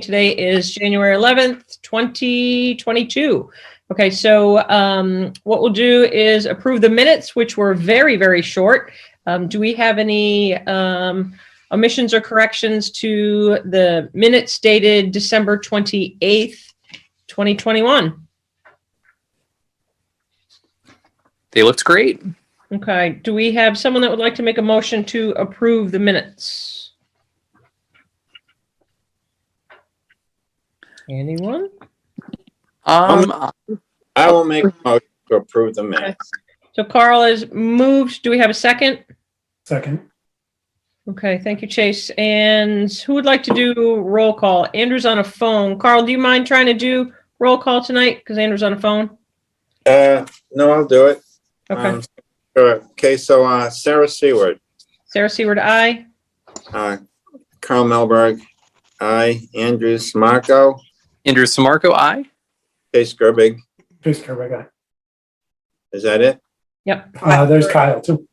Today is January 11th, 2022. Okay, so what we'll do is approve the minutes, which were very, very short. Do we have any omissions or corrections to the minutes dated December 28th, 2021? They looked great. Okay, do we have someone that would like to make a motion to approve the minutes? Anyone? I will make a motion to approve the minutes. So Carl has moved. Do we have a second? Second. Okay, thank you, Chase. And who would like to do roll call? Andrew's on a phone. Carl, do you mind trying to do roll call tonight? Because Andrew's on a phone. No, I'll do it. Okay. Sure. Okay, so Sarah Seward. Sarah Seward, aye. Carl Melberg, aye. Andrew Smarco. Andrew Samarco, aye. Chase Gerbig. Chase Gerbig, aye. Is that it? Yep. There's Kyle too.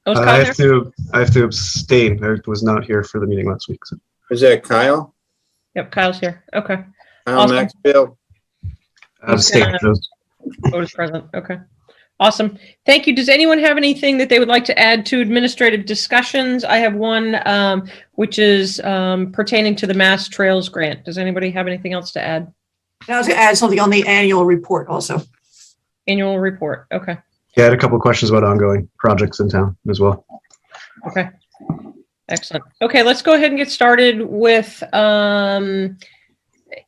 Oh, is I Kyle have there? I have to abstain. I was not here for the meeting last week. So. Is that Kyle? Yep, Kyle's here. Okay. Kyle Awesome. Maxfield? Abstain. Vote is present. Okay. Awesome. Thank you. Does anyone have anything that they would like to add to administrative discussions? I have one, which is pertaining to the Mass Trails Grant. Does anybody have anything else to add? I was going to add something on the annual report also. Annual report. Okay. Yeah, I had a couple of questions about ongoing projects in town as well. Okay. Excellent. Okay, let's go ahead and get started with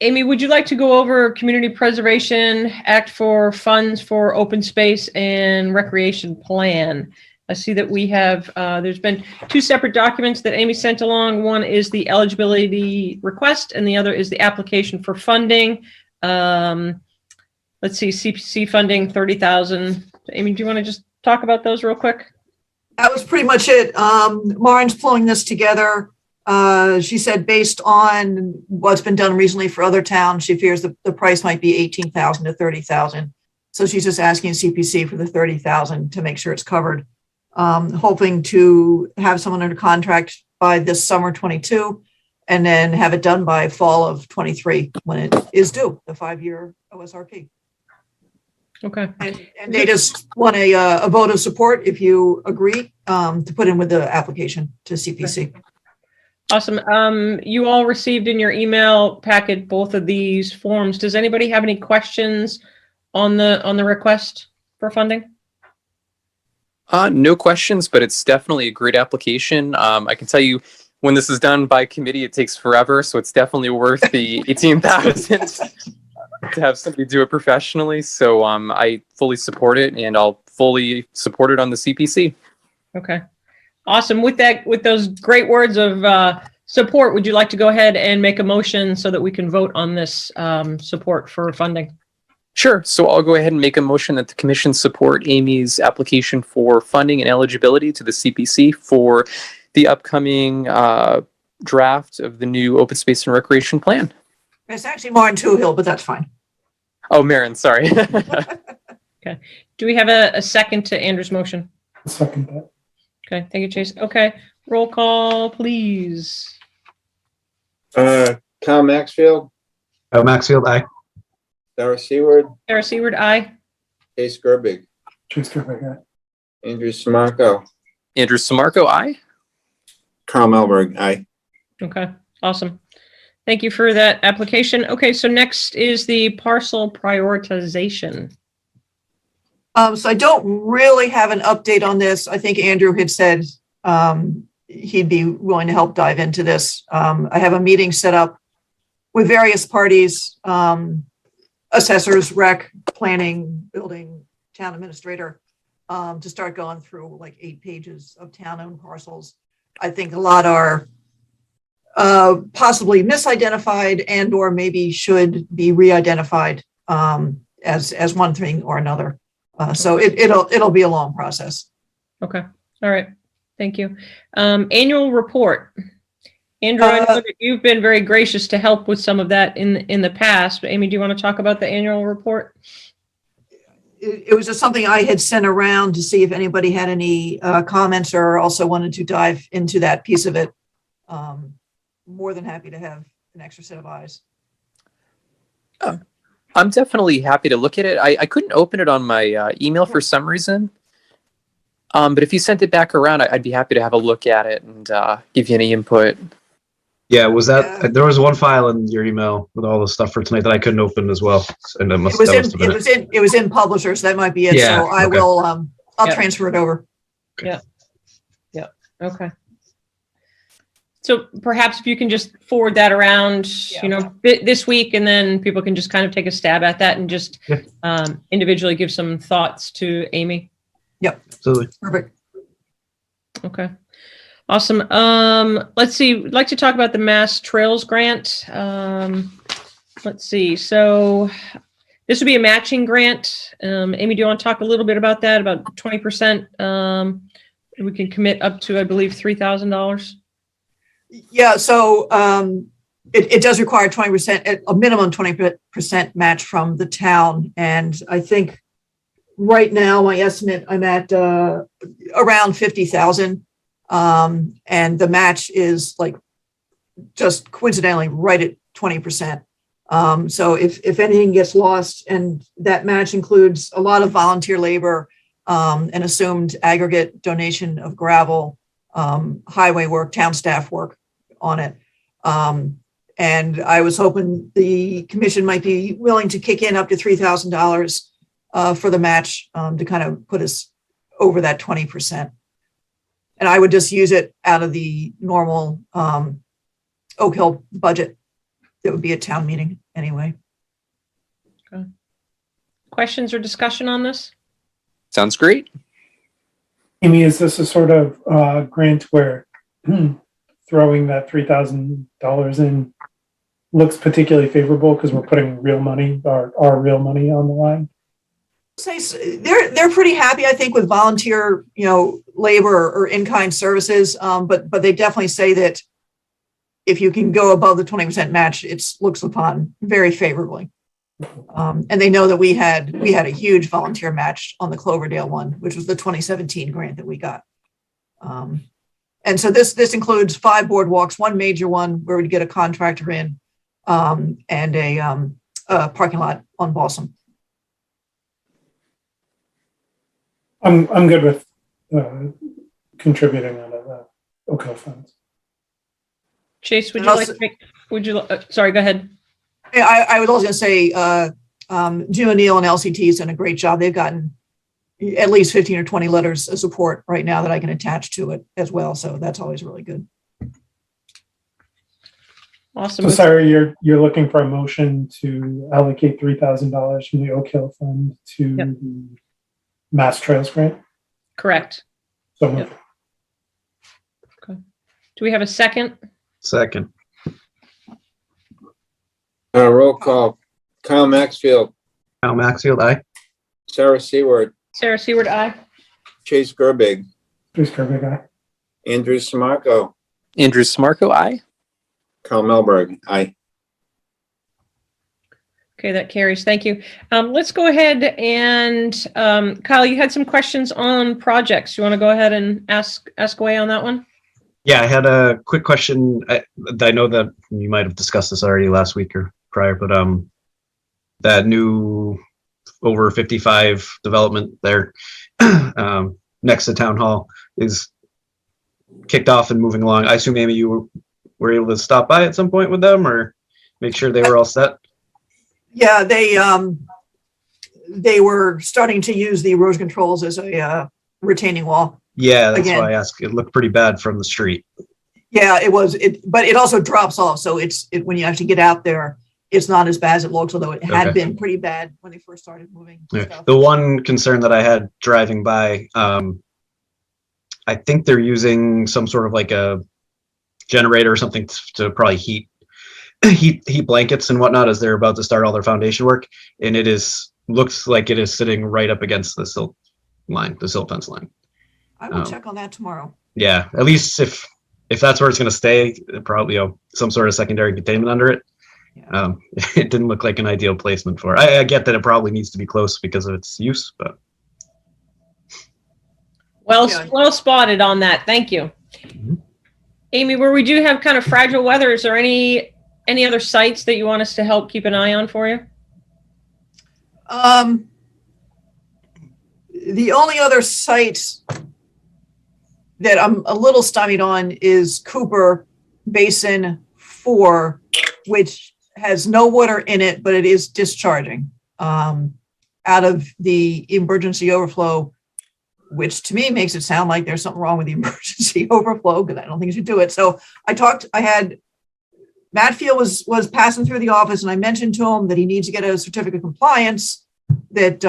Amy, would you like to go over Community Preservation Act for funds for open space and recreation plan? I see that we have, there's been two separate documents that Amy sent along. One is the eligibility request and the other is the application for funding. Let's see, CPC funding, 30,000. Amy, do you want to just talk about those real quick? That was pretty much it. Lauren's pulling this together. She said based on what's been done recently for other towns, she fears the price might be 18,000 to 30,000. So she's just asking CPC for the 30,000 to make sure it's covered. Hoping to have someone under contract by this summer 22 and then have it done by fall of 23 when it is due, the 5-year OSRP. Okay. And they just want a vote of support if you agree to put in with the application to CPC. Awesome. You all received in your email packet both of these forms. Does anybody have any questions on the request for funding? No questions, but it's definitely a great application. I can tell you when this is done by committee, it takes forever. So it's definitely worth the 18,000 to have somebody do it professionally. So I fully support it and I'll fully support it on the CPC. Okay. Awesome. With those great words of support, would you like to go ahead and make a motion so that we can vote on this support for funding? Sure. So I'll go ahead and make a motion that the commission support Amy's application for funding and eligibility to the CPC for the upcoming draft of the new open space and recreation plan. It's actually Lauren Toohill, but that's fine. Oh, Marin, sorry. Okay. Do we have a second to Andrew's motion? Second that. Okay. Thank you, Chase. Okay. Roll call, please. Kyle Maxfield, Oh, Maxfield, aye. Sarah Seward, Sarah Seward, aye. Chase Gerbig, Chase Gerbig, aye. Andrew Smarco, Andrew Samarco, aye. Carl Melberg, aye. Okay. Awesome. Thank you for that application. Okay. So next is the parcel prioritization. So I don't really have an update on this. I think Andrew had said he'd be willing to help dive into this. I have a meeting set up with various parties, assessors, rec, planning, building, town administrator, to start going through like 8 pages of town-owned parcels. I think a lot are possibly misidentified and or maybe should be re-identified as one thing or another. So it'll be a long process. Okay. All right. Thank you. Annual report. Andrew, I know that you've been very gracious to help with some of that in the past. But Amy, do you want to talk about the annual report? It was just something I had sent around to see if anybody had any comments or also wanted to dive into that piece of it. More than happy to have an extra set of eyes. I'm definitely happy to look at it. I couldn't open it on my email for some reason. But if you sent it back around, I'd be happy to have a look at it and give you any input. Yeah, was that Yeah. there was one file in your email with all the stuff for tonight that I couldn't open as well, and It was that must have been it. it was in Publishers. That might be it. Yeah, So I okay. will, I'll Yeah. transfer it over. Okay. So perhaps if you can just forward that around, Yeah. you know, this week, and then people can just kind of take a stab at that and just Yeah. individually give some thoughts to Amy. Absolutely. Perfect. Okay. Awesome. Let's see. We'd like to talk about the Mass Trails Grant. Let's see. So this would be a matching grant. Amy, do you want to talk a little bit about that? About 20%. We can commit up to, I believe, $3,000. Yeah, so it does require 20%, a minimum 20% match from the town. And I think right now, my estimate, I'm at around 50,000. And the match is like just coincidentally right at 20%. So if anything gets lost, and that match includes a lot of volunteer labor, an assumed aggregate donation of gravel, highway work, town staff work on it. And I was hoping the commission might be willing to kick in up to $3,000 for the match to kind of put us over that 20%. And I would just use it out of the normal Oak Hill budget. That would be a town meeting anyway. Okay. Questions or discussion on this? Sounds great. Amy, is this a sort of grant where throwing that $3,000 in looks particularly favorable because we're putting real money, our real money on the line? They're pretty happy, I think, with volunteer, labor or in-kind services. But they definitely say that if you can go above the 20% match, it's looked upon very favorably. And they know that we had a huge volunteer match on the Cloverdale one, which was the 2017 grant that we got. And so this includes 5 boardwalks, 1 major one where we'd get a contractor in, and a parking lot on Balsam. I'm good with contributing out of the Oak Hill funds. Chase, would And you also- like to make, sorry, go ahead. I was also going to say, Jim O'Neill and LCT has done a great job. They've gotten at least 15 or 20 letters of support right now that I can attach to it as well. So that's always really good. Awesome. So Sarah, you're looking for a motion to allocate $3,000 from the Oak Hill Fund to the Mass Trails Grant? Correct. So moved. Okay. Do we have a second? Second. Roll call. Kyle Maxfield, Al Maxfield, aye. Sarah Seward, Sarah Seward, aye. Chase Gerbig, Bruce Kirby guy. Andrew Samarco, Andrew Smarco, aye. Carl Melberg, aye. Okay, that carries. Thank you. Let's go ahead and Kyle, you had some questions on projects. You want to go ahead and ask away on that one? Yeah, I had a quick question. I know that you might have discussed this already last week or prior, but that new over 55 development there next to Town Hall is kicked off and moving along. I assume, Amy, you were able to stop by at some point with them or make sure they were all set? Yeah, they were starting to use the erosion controls as a retaining wall. Yeah, that's Again. why I asked. It looked pretty bad from the street. Yeah, it was. But it also drops off. So when you actually get out there, it's not as bad as it looks, although it had Okay. been pretty bad when they first started moving Yeah. stuff. The one concern that I had driving by, I think they're using some sort of like a generator or something to probably heat blankets and whatnot as they're about to start all their foundation work, and looks like it is sitting right up against the silt fence line. I will check on that tomorrow. Yeah, at least if that's where it's going to stay, probably some sort of secondary containment under it. Yeah. It didn't look like an ideal placement for it. I get that it probably needs to be close because of its use, but Yeah. Well spotted on that. Thank you. Mhm. Amy, where we do have kind of fragile weather, is there any any other sites that you want us to help keep an eye on for you? The only other site that I'm a little stymied on is Cooper Basin 4, which has no water in it, but it is discharging out of the emergency overflow, which to me makes it sound like there's something wrong with the emergency overflow, because I don't think it should do it. So I had Matt Field was passing through the office, and I mentioned to him that he needs to get a certificate of compliance, that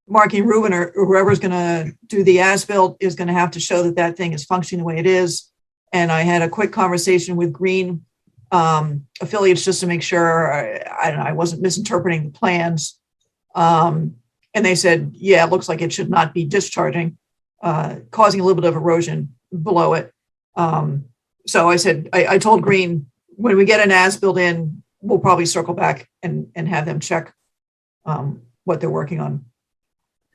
Marky Rubin or whoever's going to do the as-built is going to have to show that that thing is functioning the way it is. And I had a quick conversation with Green affiliates just to make sure I wasn't misinterpreting the plans. And they said, yeah, it looks like it should not be discharging, causing a little bit of erosion below it. So I said, I told Green, when we get an as-built in, we'll probably circle back and have them check what they're working on.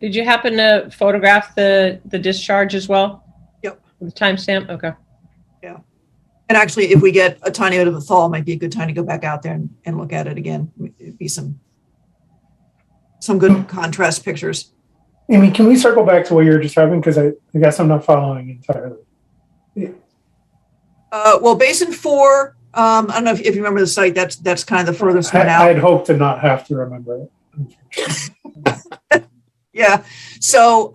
Did you happen to photograph the discharge as well? Yep. With the timestamp? Okay. Yeah. And actually, if we get a tiny bit of a thaw, it might be a good time to go back out there and look at it again. It'd be some good contrast pictures. Amy, can we circle back to what you were describing? Because I guess I'm not following entirely. Well, Basin 4, I don't know if you remember the site. That's kind of the furthest one out. I'd hope to not have to remember it. Yeah. So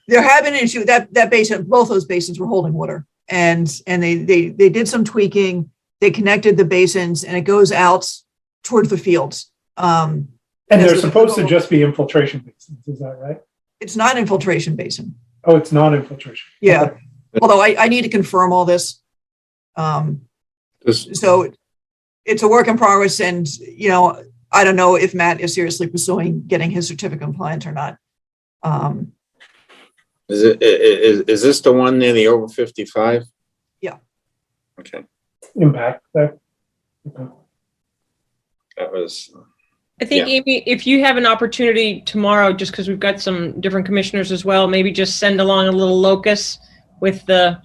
there have been an issue that basin, both those basins were holding water, and they did some tweaking. They connected the basins, and it goes out towards the fields. And they're supposed to just be infiltration basins. Is that right? It's not an infiltration basin. Oh, it's not infiltration. Yeah. Okay. Although I need to confirm all this. So it's a work in progress, and I don't know if Matt is seriously pursuing getting his certificate of compliance or not. Is this the one near the over 55? Yeah. Okay. Impact there. Okay. That was. I think, yeah. Amy, if you have an opportunity tomorrow, just because we've got some different commissioners as well, maybe just send along a little locus with the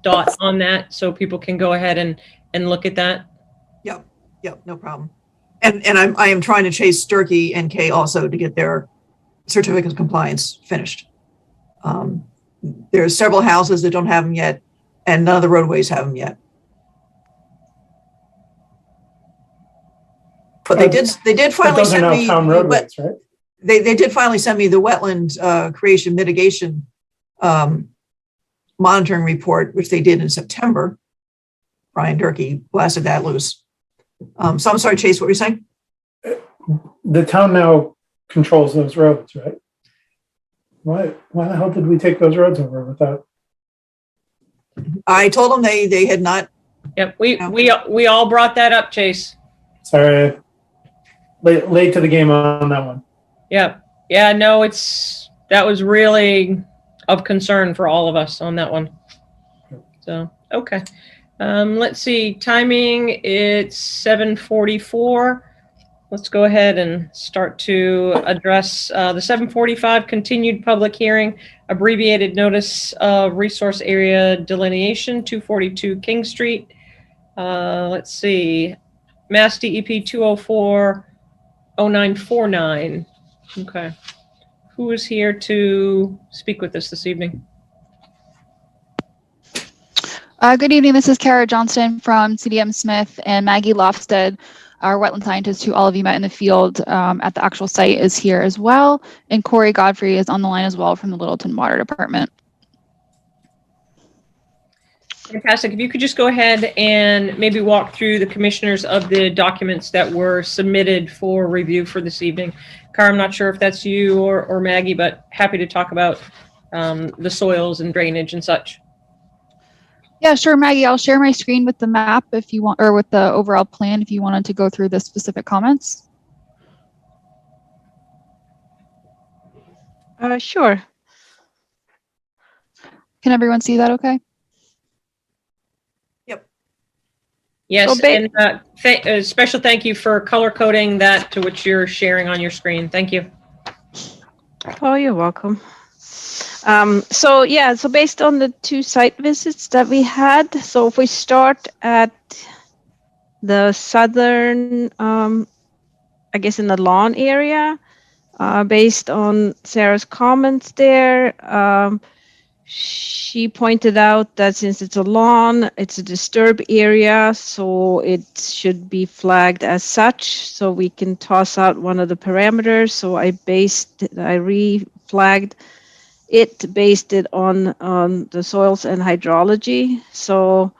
dot on that so people can go ahead and look at that. Yep, no problem. And I am trying to chase Sturkey and Kay also to get their certificate of compliance finished. There's several houses that don't have them yet, and none of the roadways have them yet. But they did finally send me town roadways, right? They did finally send me the wetland creation mitigation monitoring report, which they did in September. Brian Durkee blasted that loose. So I'm sorry, Chase, what were you saying? The town now controls those roads, right? Why the hell did we take those roads over without? I told them they had not. Yep, we all brought that up, Chase. Sorry, late to the game on that one. Yep. Yeah, no, that was really of concern for all of us on that one. So, okay. Let's see, timing, it's 7:44. Let's go ahead and start to address the 7:45 continued public hearing, abbreviated notice of resource area delineation, 242 King Street. Let's see, Mass DEP 204-0949. Okay. Who is here to speak with us this evening? Good evening. This is Kara Johnston from CDM Smith, and Maggie Lofsted, our wetland scientist who all of you met in the field at the actual site, is here as well. And Corey Godfrey is on the line as well from the Littleton Water Department. Fantastic. If you could just go ahead and maybe walk through the commissioners of the documents that were submitted for review for this evening. Kara, I'm not sure if that's you or Maggie, but happy to talk about the soils and drainage and such. Yeah, sure, Maggie. I'll share my screen with the map if you want, or with the overall plan if you wanted to go through the specific comments. Sure. Can everyone see that okay? Yep. Yes, So and a special thank you for color coding that to which you're sharing on your screen. Thank you. Oh, you're welcome. So based on the 2 site visits that we had, so if we start at the southern, I guess in the lawn area, based on Sarah's comments there. She pointed out that since it's a lawn, it's a disturbed area, so it should be flagged as such, so we can toss out one of the parameters. So I re-flagged it, based it on the soils and hydrology. So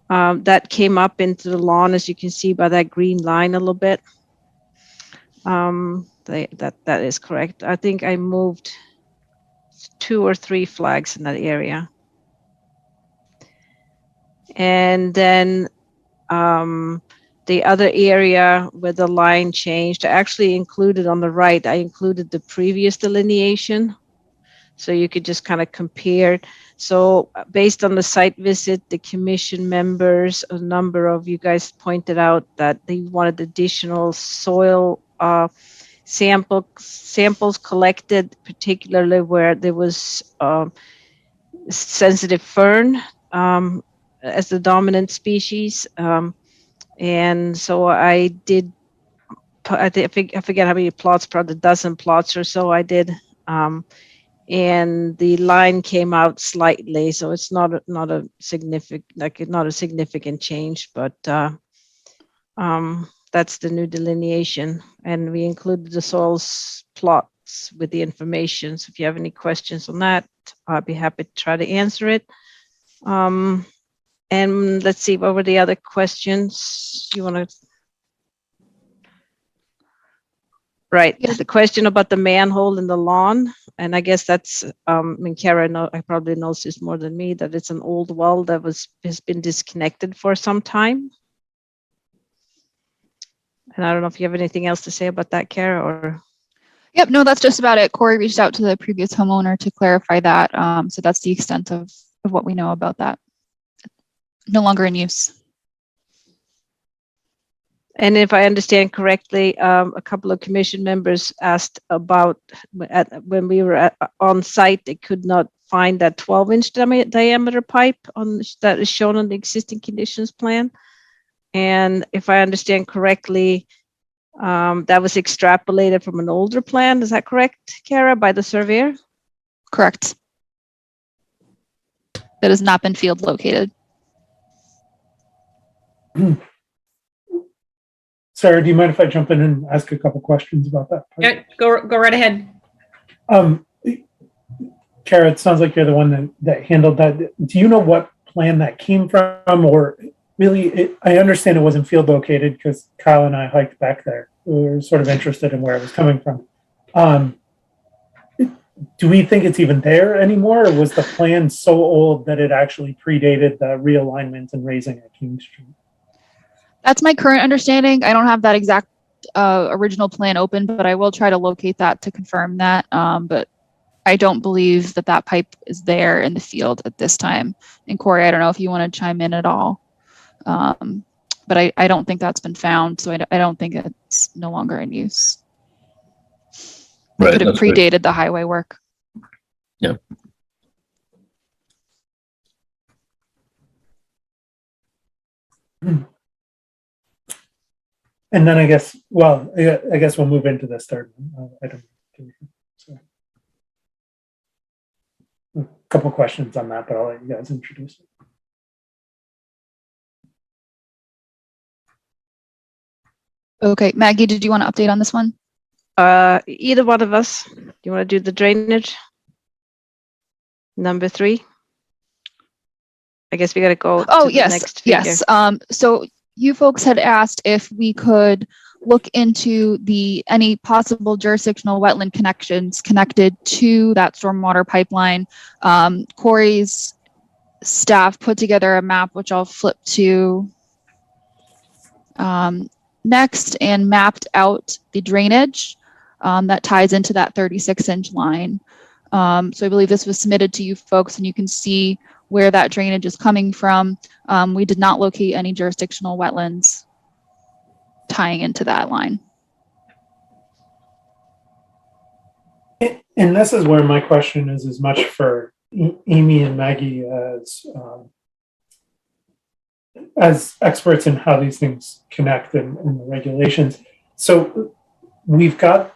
that came up into the lawn, as you can see by that green line a little bit. That is correct. I think I moved 2 or 3 flags in that area. And then the other area where the line changed, I actually included on the right, I included the previous delineation. So you could just kind of compare. So based on the site visit, the commission members, a number of you guys pointed out that they wanted additional soil samples collected, particularly where there was sensitive fern as the dominant species. And so I did, I forget how many plots, probably a dozen plots or so I did. And the line came out slightly, so it's not a significant change, but that's the new delineation. And we included the soils plots with the information. So if you have any questions on that, I'll be happy to try to answer it. And let's see, what were the other questions you want to? Right, the question about the manhole in the lawn, and I guess that's, I mean, Kara I probably knows this more than me, that it's an old well that has been disconnected for some time. And I don't know if you have anything else to say about that, Kara, or? Yep, no, that's just about it. Corey reached out to the previous homeowner to clarify that. So that's the extent of what we know about that. No longer in use. And if I understand correctly, a couple of commission members asked about when we were on site, they could not find that 12-inch diameter pipe that is shown on the existing conditions plan. And if I understand correctly, that was extrapolated from an older plan. Is that correct, Kara, by the surveyor? Correct. That has not been field located. Sarah, do you mind if I jump in and ask a couple questions about that? Yeah, go right ahead. Kara, it sounds like you're the one that handled that. Do you know what plan that came from, or really, I understand it wasn't field located because Kyle and I hiked back there. We were sort of interested in where it was coming from. Do we think it's even there anymore, or was the plan so old that it actually predated the realignment and raising at King Street? That's my current understanding. I don't have that exact original plan open, but I will try to locate that to confirm that. But I don't believe that pipe is there in the field at this time. And Corey, I don't know if you want to chime in at all. But I don't think that's been found, so I don't think it's no longer in use. It could have predated the highway work. Yeah. And then I guess we'll move into this third item. So, a couple questions on that, but I'll let you guys introduce it. Okay, Maggie, did you want to update on this one? Either one of us. Do you want to do the drainage? Number 3. I guess we got to go to the next figure. Yes. So you folks had asked if we could look into any possible jurisdictional wetland connections connected to that stormwater pipeline. Corey's staff put together a map, which I'll flip to next, and mapped out the drainage that ties into that 36-inch line. So I believe this was submitted to you folks, and you can see where that drainage is coming from. We did not locate any jurisdictional wetlands tying into that line. And this is where my question is as much for Amy and Maggie as as experts in how these things connect and the regulations. So we've got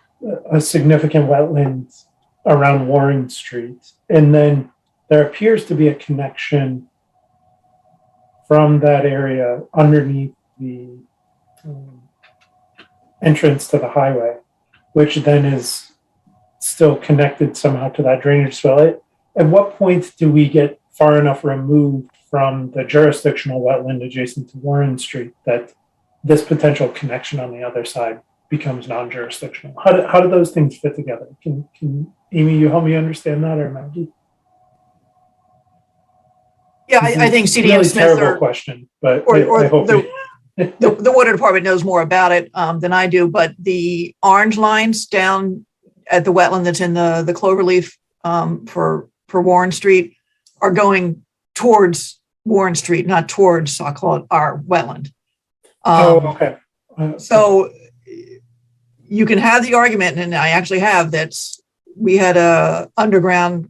a significant wetland around Warren Street, and then there appears to be a connection from that area underneath the entrance to the highway, which then is still connected somehow to that drainage swell. At what point do we get far enough removed from the jurisdictional wetland adjacent to Warren Street that this potential connection on the other side becomes non-jurisdictional? How do those things fit together? Can Amy, you help me understand that, or Maggie? Yeah, I think CDM really Smith terrible question, but I hope the water department knows more about it than I do. But the orange lines down at the wetland that's in the cloverleaf for Warren Street are going towards Warren Street, not towards, I'll call it, our wetland. okay. So you can have the argument, and I actually have, that we had a underground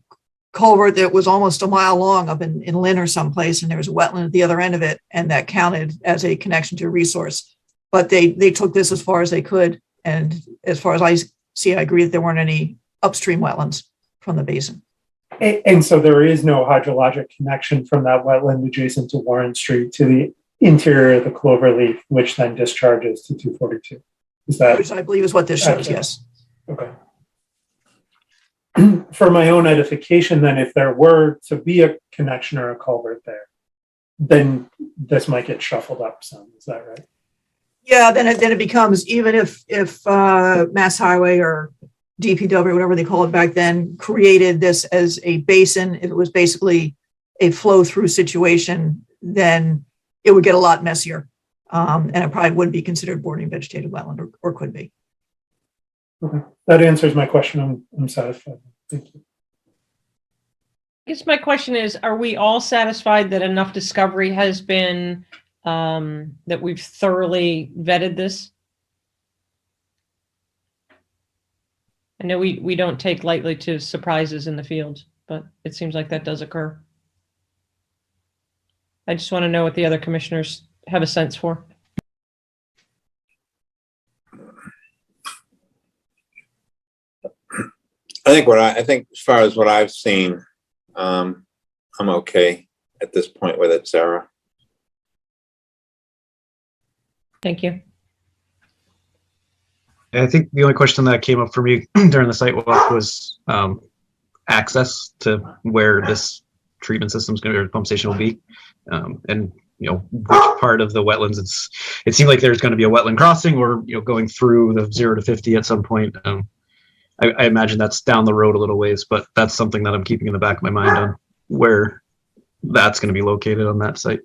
culvert that was almost a mile long up in Lynn or someplace, and there was a wetland at the other end of it, and that counted as a connection to a resource. But they took this as far as they could, and as far as I see, I agree that there weren't any upstream wetlands from the basin. And so there is no hydrologic connection from that wetland adjacent to Warren Street to the interior of the cloverleaf, which then discharges to 242. Is that? Which I believe is what this shows, yes. Okay. For my own edification, then, if there were to be a connection or a culvert there, then this might get shuffled up some. Is that right? Yeah, then it becomes, even if Mass Highway or DPW, whatever they call it back then, created this as a basin, if it was basically a flow through situation, then it would get a lot messier. And it probably wouldn't be considered bordering vegetated wetland, or could be. Okay. That answers my question. I'm satisfied. Thank you. I guess my question is, are we all satisfied that enough discovery has been, that we've thoroughly vetted this? I know we don't take lightly to surprises in the field, but it seems like that does occur. I just want to know what the other commissioners have a sense for. I think as far as what I've seen, I'm okay at this point with it, Sarah. Thank you. I think the only question that came up for me during the site walk was access to where this treatment system is going to, or pump station will be, and which part of the wetlands. It seemed like there's going to be a wetland crossing, or going through the 0 to 50 at some point. I imagine that's down the road a little ways, but that's something that I'm keeping in the back of my mind on where that's going to be located on that site.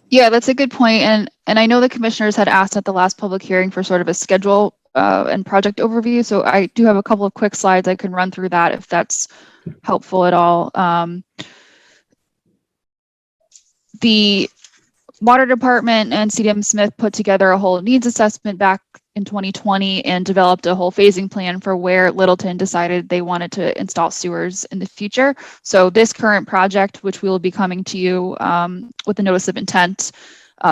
Yeah, that's a good point. And I know the commissioners had asked at the last public hearing for sort of a schedule and project overview. So I do have a couple of quick slides. I can run through that if that's helpful at all. The Water Department and CDM Smith put together a whole needs assessment back in 2020 and developed a whole phasing plan for where Littleton decided they wanted to install sewers in the future. So this current project, which we will be coming to you with a notice of intent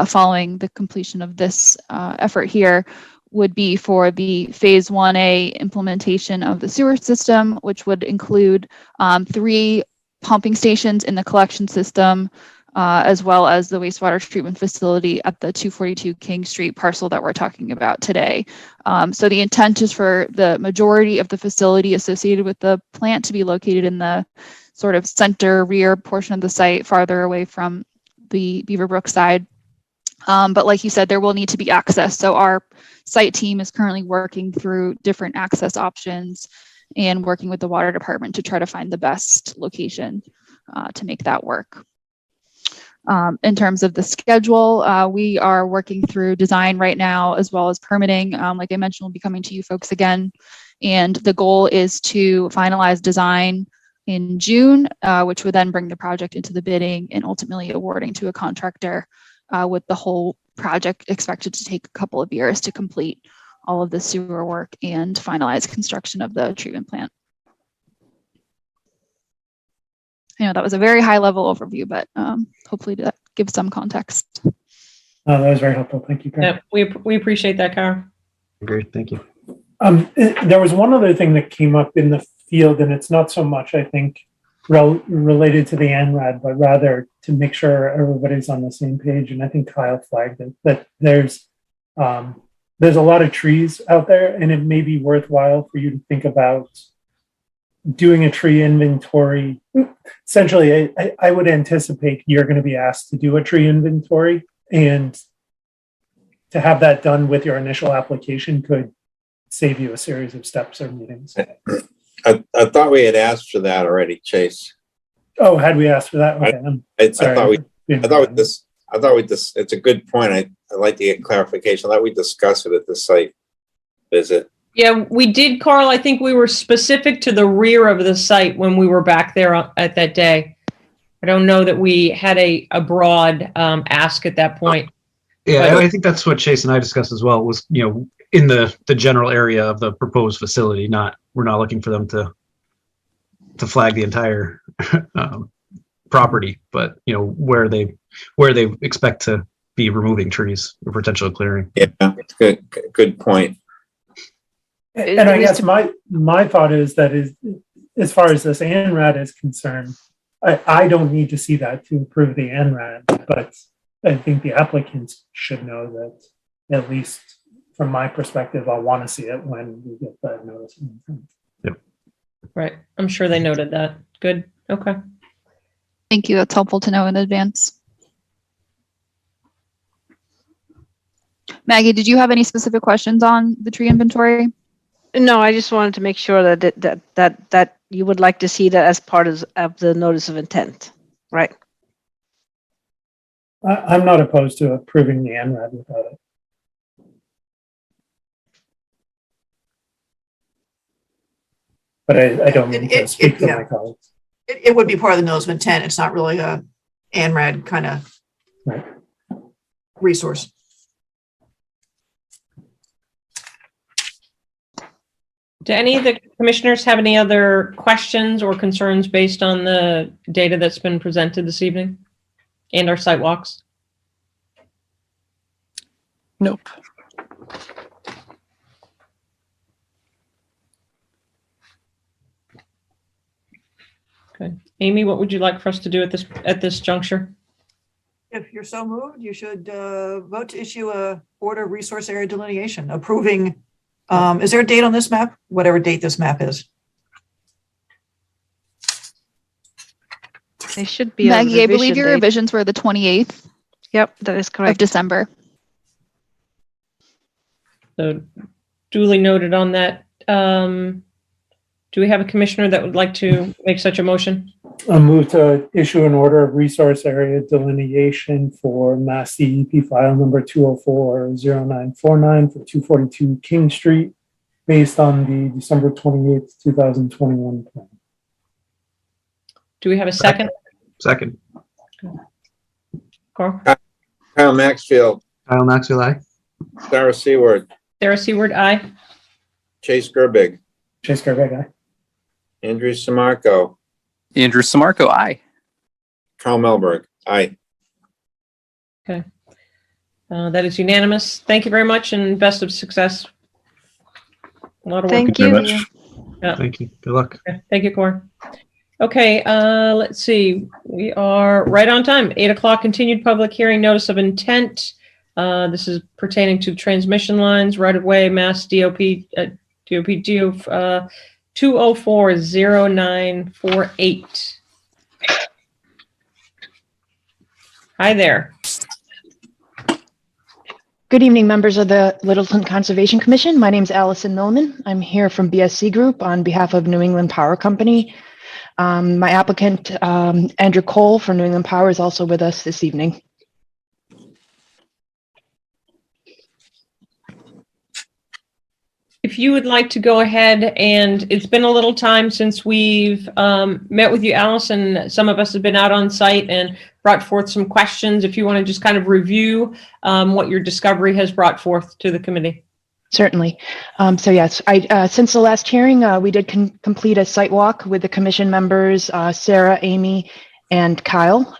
following the completion of this effort here, would be for the phase 1A implementation of the sewer system, which would include 3 pumping stations in the collection system, as well as the wastewater treatment facility at the 242 King Street parcel that we're talking about today. So the intent is for the majority of the facility associated with the plant to be located in the sort of center rear portion of the site, farther away from the Beaverbrook side. But like you said, there will need to be access. So our site team is currently working through different access options and working with the water department to try to find the best location to make that work. In terms of the schedule, we are working through design right now, as well as permitting. Like I mentioned, we'll be coming to you folks again. And the goal is to finalize design in June, which would then bring the project into the bidding and ultimately awarding to a contractor, with the whole project expected to take a couple of years to complete all of the sewer work and finalize construction of the treatment plant. that was a very high level overview, but hopefully that gives some context. That was very helpful. Thank you, Karen. Yeah, we appreciate that, Kara. Great, thank you. There was one other thing that came up in the field, and it's not so much, I think, related to the ANRAD, but rather to make sure everybody's on the same page. And I think Kyle flagged it, that there's a lot of trees out there, and it may be worthwhile for you to think about doing a tree inventory. Essentially, I would anticipate you're going to be asked to do a tree inventory, and to have that done with your initial application could save you a series of steps or meetings. I thought we had asked for that already, Chase. Oh, had we asked for that? Okay. I thought we it's a good point. I'd like to get clarification. I thought we discussed it at the site visit. Yeah, we did, Carl. I think we were specific to the rear of the site when we were back there at that day. I don't know that we had a broad ask at that point. Yeah, I think that's what Chase and I discussed as well, was, in the general area of the proposed facility. We're not looking for them to flag the entire property, but where they expect to be removing trees or potential clearing. Yeah, it's good point. And I guess my thought is that as far as this ANRAD is concerned, I don't need to see that to approve the ANRAD, but I think the applicants should know that, at least from my perspective, I'll want to see it when we get that notice of intent. Yep. Right. I'm sure they noted that. Good. Okay. Thank you. That's helpful to know in advance. Maggie, did you have any specific questions on the tree inventory? No, I just wanted to make sure that you would like to see that as part of the notice of intent, right? I'm not opposed to approving the ANRAD without it. But I don't mean to speak for my colleagues. It would be part of the notice of intent. It's not really a ANRAD kind of resource. Do any of the commissioners have any other questions or concerns based on the data that's been presented this evening and our site walks? Nope. Okay. Amy, what would you like for us to do at this juncture? If you're so moved, you should vote to issue a order of resource area delineation approving. Is there a date on this map? Whatever date this map is. They should be. Maggie, I believe your revisions were the 28th. Yep, that is correct. Of December. So duly noted on that. Do we have a commissioner that would like to make such a motion? I'll move to issue an order of resource area delineation for Mass DEP file number 2040949 for 242 King Street, based on the December 28th, 2021 plan. Do we have a second? Second. Carl? Kyle Maxfield, Kyle Maxwell, aye. Sarah Seward, Sarah Seward, aye. Chase Gerbig, Chase Gervais, aye. Andrew Samarco, Andrew Samarco, aye. Carl Melberg, aye. Okay. That is unanimous. Thank you very much and best of success. A lot of work. Thank Very you. much. Yeah. Thank you. Good luck. Okay. Thank you, Cor. Okay, let's see. We are right on time. 8 o'clock continued public hearing notice of intent. This is pertaining to transmission lines, right of way, Mass DOP, DOP 2040948. Hi there. Good evening, members of the Littleton Conservation Commission. My name is Allison Millman. I'm here from BSC Group on behalf of New England Power Company. My applicant, Andrew Cole from New England Power, is also with us this evening. If you would like to go ahead, and it's been a little time since we've met with you, Allison. Some of us have been out on site and brought forth some questions. If you want to just kind of review what your discovery has brought forth to the committee. Certainly. So yes, since the last hearing, we did complete a site walk with the commission members, Sarah, Amy, and Kyle.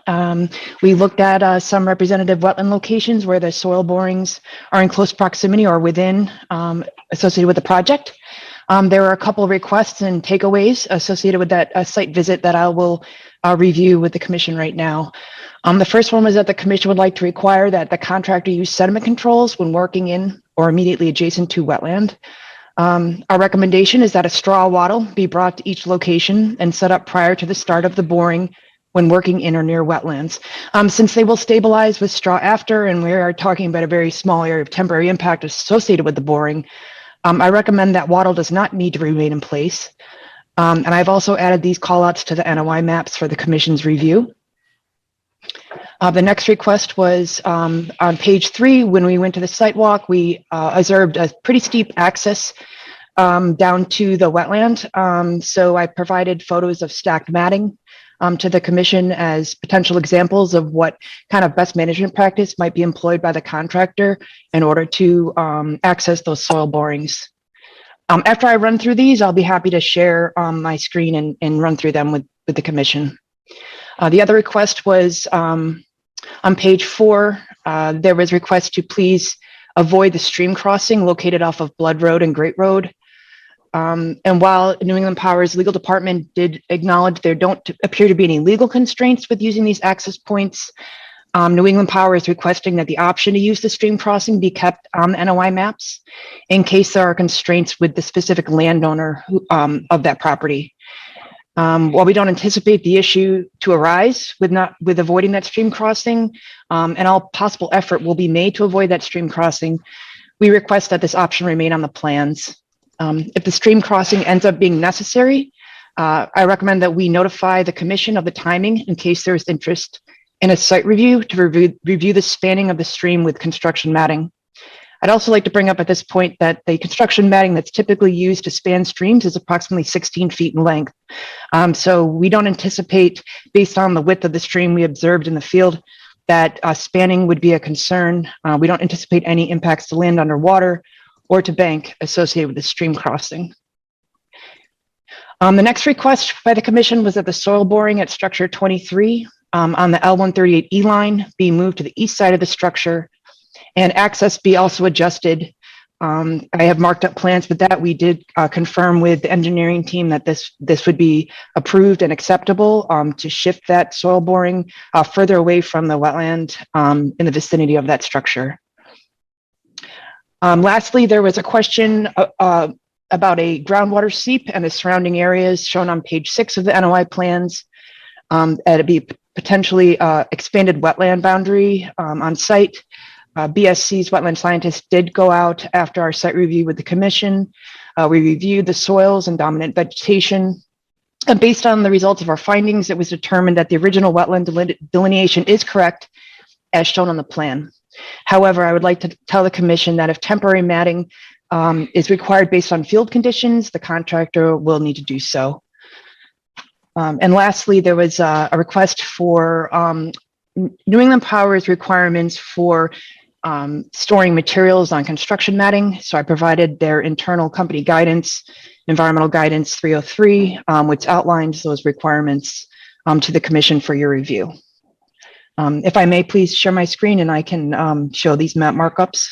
We looked at some representative wetland locations where the soil borings are in close proximity or within associated with the project. There were a couple of requests and takeaways associated with that site visit that I will review with the commission right now. The first one was that the commission would like to require that the contractor use sediment controls when working in or immediately adjacent to wetland. Our recommendation is that a straw wattle be brought to each location and set up prior to the start of the boring when working in or near wetlands. Since they will stabilize with straw after, and we are talking about a very small area of temporary impact associated with the boring, I recommend that wattle does not need to remain in place. And I've also added these callouts to the NOI maps for the commission's review. The next request was on page 3. When we went to the site walk, we observed a pretty steep access down to the wetland. So I provided photos of stacked matting to the commission as potential examples of what kind of best management practice might be employed by the contractor in order to access those soil borings. After I run through these, I'll be happy to share my screen and run through them with the commission. The other request was on page 4, there was a request to please avoid the stream crossing located off of Blood Road and Great Road. And while New England Power's legal department did acknowledge there don't appear to be any legal constraints with using these access points, New England Power is requesting that the option to use the stream crossing be kept on the NOI maps in case there are constraints with the specific landowner of that property. While we don't anticipate the issue to arise with avoiding that stream crossing, and all possible effort will be made to avoid that stream crossing, we request that this option remain on the plans. If the stream crossing ends up being necessary, I recommend that we notify the commission of the timing in case there is interest in a site review to review the spanning of the stream with construction matting. I'd also like to bring up at this point that the construction matting that's typically used to span streams is approximately 16 feet in length. So we don't anticipate, based on the width of the stream we observed in the field, that spanning would be a concern. We don't anticipate any impacts to land underwater or to bank associated with the stream crossing. The next request by the commission was that the soil boring at structure 23 on the L138E line be moved to the east side of the structure and access be also adjusted. I have marked up plans with that. We did confirm with the engineering team that this would be approved and acceptable to shift that soil boring further away from the wetland in the vicinity of that structure. Lastly, there was a question about a groundwater seep and the surrounding areas shown on page 6 of the NOI plans. It'd be potentially expanded wetland boundary on site. BSC's wetland scientists did go out after our site review with the commission. We reviewed the soils and dominant vegetation. And based on the results of our findings, it was determined that the original wetland delineation is correct as shown on the plan. However, I would like to tell the commission that if temporary matting is required based on field conditions, the contractor will need to do so. And lastly, there was a request for New England Power's requirements for storing materials on construction matting. So I provided their internal company guidance, environmental guidance 303, which outlines those requirements to the commission for your review. If I may please share my screen and I can show these map markups.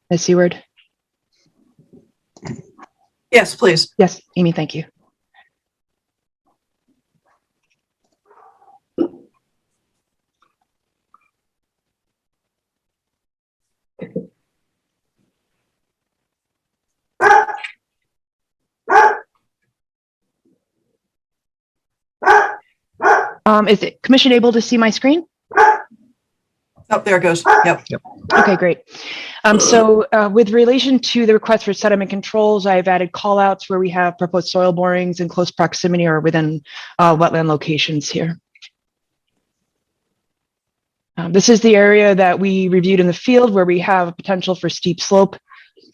Ms. Seward? Yes, please. Yes, Amy, thank you. Is the commission able to see my screen? Oh, there it goes. Yep. Okay, great. So with relation to the request for sediment controls, I've added callouts where we have proposed soil borings in close proximity or within wetland locations here. This is the area that we reviewed in the field where we have a potential for steep slope.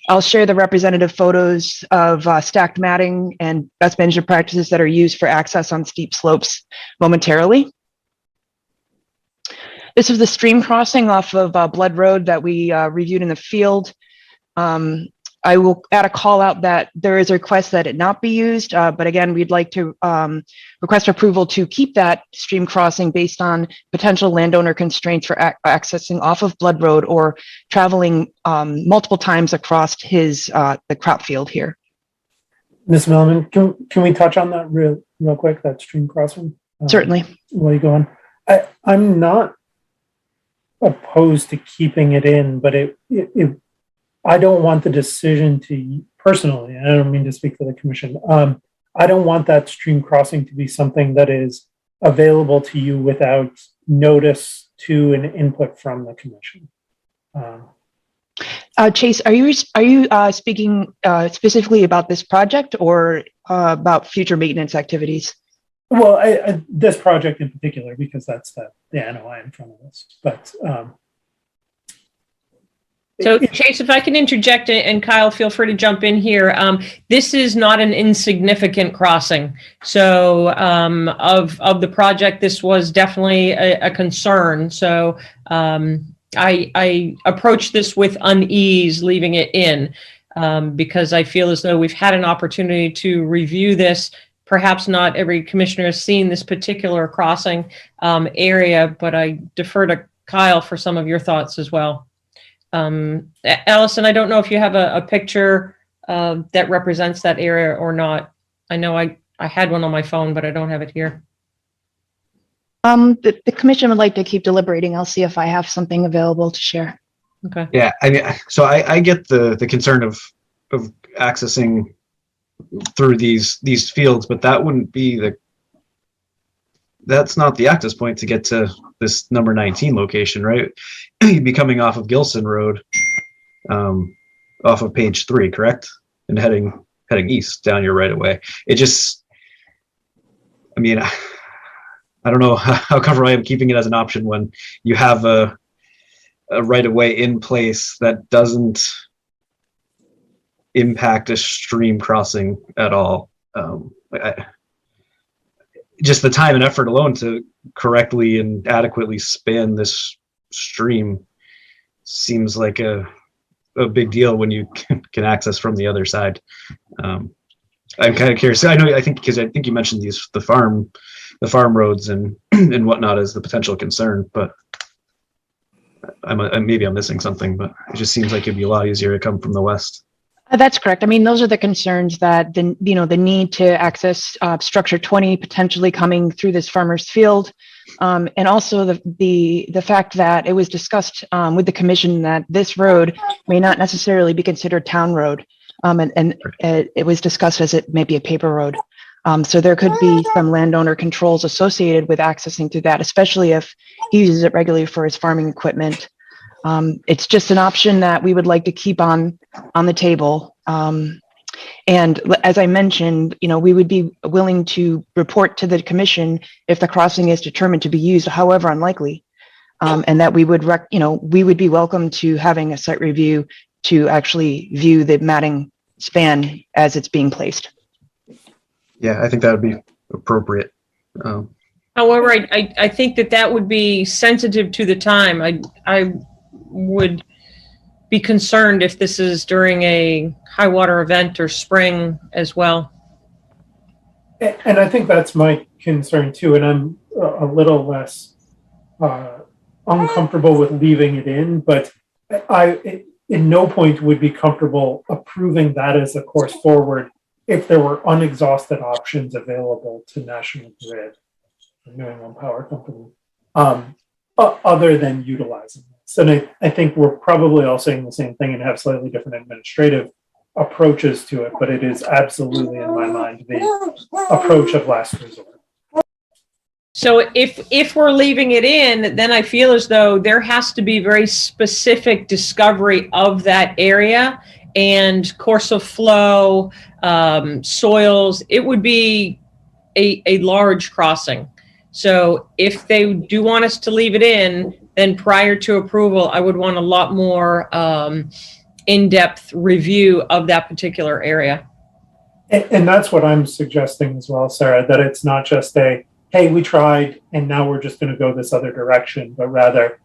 I'll share the representative photos of stacked matting and best management practices that are used for access on steep slopes momentarily. This was the stream crossing off of Blood Road that we reviewed in the field. I will add a call out that there is a request that it not be used, but again, we'd like to request approval to keep that stream crossing based on potential landowner constraints for accessing off of Blood Road or traveling multiple times across his the crop field here. Ms. Milliman, can we touch on that real quick, that stream crossing? Certainly. While you go on. I'm not opposed to keeping it in, but I don't want the decision to, personally, I don't mean to speak for the commission, I don't want that stream crossing to be something that is available to you without notice to an input from the commission. Chase, are you speaking specifically about this project or about future maintenance activities? Well, this project in particular, because that's the NOI in front of us. But so, Chase, if I can interject, and Kyle, feel free to jump in here. This is not an insignificant crossing. So, of the project, this was definitely a concern. So, I approach this with unease, leaving it in, because I feel as though we've had an opportunity to review this. Perhaps not every commissioner has seen this particular crossing area, but I defer to Kyle for some of your thoughts as well. Allison, I don't know if you have a picture that represents that area or not. I know I had one on my phone, but I don't have it here. The commission would like to keep deliberating. I'll see if I have something available to share. Okay. Yeah, I mean, so I get the concern of accessing through these fields, but that wouldn't be that's not the access point to get to this number 19 location, right? You'd be coming off of Gilson Road, off of page 3, correct? And heading east down your right of way. It just, I mean, I don't know how comfortable I am keeping it as an option when you have a right of way in place that doesn't impact a stream crossing at all. Just the time and effort alone to correctly and adequately span this stream seems like a big deal when you can access from the other side. I'm kind of curious. I think you mentioned the farm roads and whatnot as the potential concern, but maybe I'm missing something, but it just seems like it'd be a lot easier to come from the west. That's correct. I mean, those are the concerns that the need to access structure 20 potentially coming through this farmer's field, and also the fact that it was discussed with the commission that this road may not necessarily be considered town road, and it was discussed as it may be a paper road. So there could be some landowner controls associated with accessing through that, especially if he uses it regularly for his farming equipment. It's just an option that we would like to keep on the table. And as I mentioned, we would be willing to report to the commission if the crossing is determined to be used, however unlikely, and that we would be welcome to having a site review to actually view the matting span as it's being placed. Yeah, I think that would be appropriate. However, I think that would be sensitive to the time. I would be concerned if this is during a high water event or spring as well. And I think that's my concern too. And I'm a little less uncomfortable with leaving it in, but I in no point would be comfortable approving that as a course forward if there were unexhausted options available to National Grid, or New England Power Company, other than utilizing this. And I think we're probably all saying the same thing and have slightly different administrative approaches to it, but it is absolutely, in my mind, the approach of last resort. So if we're leaving it in, then I feel as though there has to be very specific discovery of that area and course of flow, soils. It would be a large crossing. So if they do want us to leave it in, then prior to approval, I would want a lot more in-depth review of that particular area. And that's what I'm suggesting as well, Sarah, that it's not just hey, we tried and now we're just going to go this other direction, but rather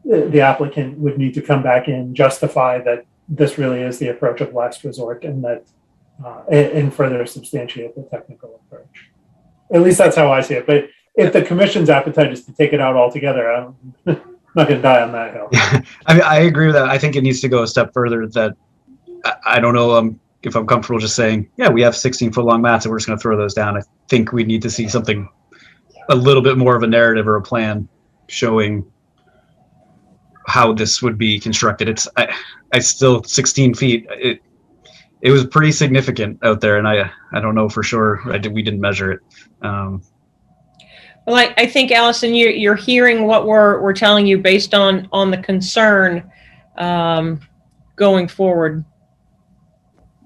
the applicant would need to come back and justify that this really is the approach of last resort and that and further substantiate the technical approach. At least that's how I see it. But if the commission's appetite is to take it out altogether, I'm not going to die on that hill. I mean, I agree with that. I think it needs to go a step further. That I don't know if I'm comfortable just saying, yeah, we have 16-foot long mats and we're just going to throw those down. I think we need to see something, a little bit more of a narrative or a plan showing how this would be constructed. I still 16 feet. It was pretty significant out there, and I don't know for sure. We didn't measure it. Well, I think, Allison, you're hearing what we're telling you based on the concern going forward.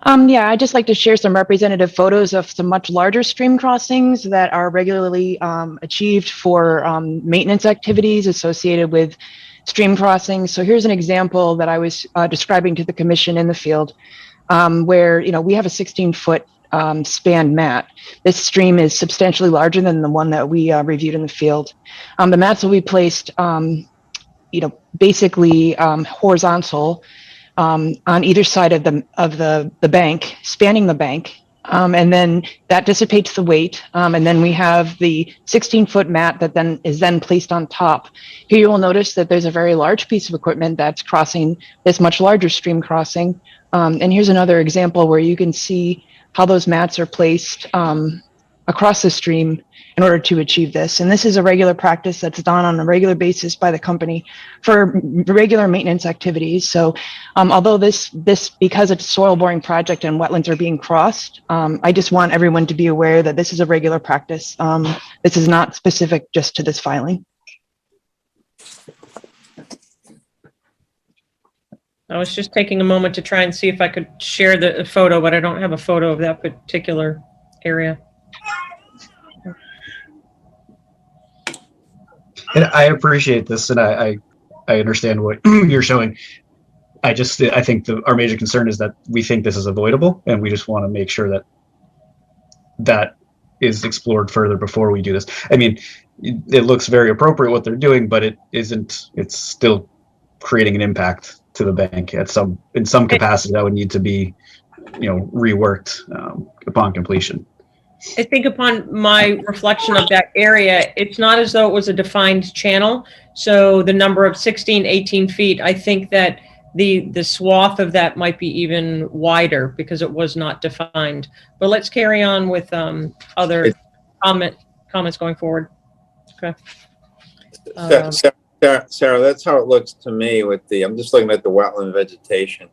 Yeah, I'd just like to share some representative photos of some much larger stream crossings that are regularly achieved for maintenance activities associated with stream crossings. So here's an example that I was describing to the commission in the field, where we have a 16-foot span mat. This stream is substantially larger than the one that we reviewed in the field. The mats will be placed, basically horizontal on either side of the bank, spanning the bank, and then that dissipates the weight. And then we have the 16-foot mat that then is placed on top. Here you will notice that there's a very large piece of equipment that's crossing this much larger stream crossing. And here's another example where you can see how those mats are placed across the stream in order to achieve this. And this is a regular practice that's done on a regular basis by the company for regular maintenance activities. So although this because it's a soil boring project and wetlands are being crossed, I just want everyone to be aware that this is a regular practice. This is not specific just to this filing. I was just taking a moment to try and see if I could share the photo, but I don't have a photo of that particular area. And I appreciate this, and I understand what you're showing. I think our major concern is that we think this is avoidable, and we just want to make sure that is explored further before we do this. I mean, it looks very appropriate what they're doing, but it isn't. It's still creating an impact to the bank in some capacity that would need to be, reworked upon completion. I think upon my reflection of that area, it's not as though it was a defined channel. So the number of 16, 18 feet, I think that the swath of that might be even wider because it was not defined. But let's carry on with other comments going forward. Okay. Sarah, that's how it looks to me I'm just looking at the wetland vegetation.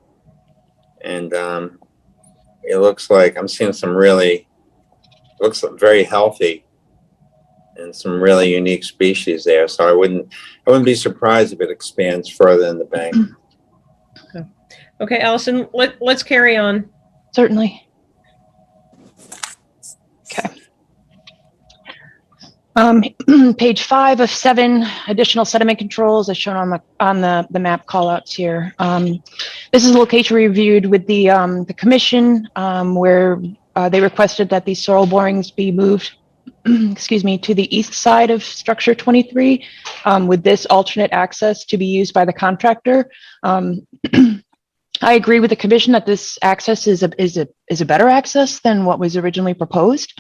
And it looks like I'm seeing looks very healthy and some really unique species there. So I wouldn't be surprised if it expands further in the bank. Okay, Allison, let's carry on. Certainly. Okay. Page 5 of 7 additional sediment controls as shown on the map callouts here. This is a location reviewed with the commission where they requested that these soil borings be moved, to the east side of structure 23, with this alternate access to be used by the contractor. I agree with the commission that this access is a better access than what was originally proposed.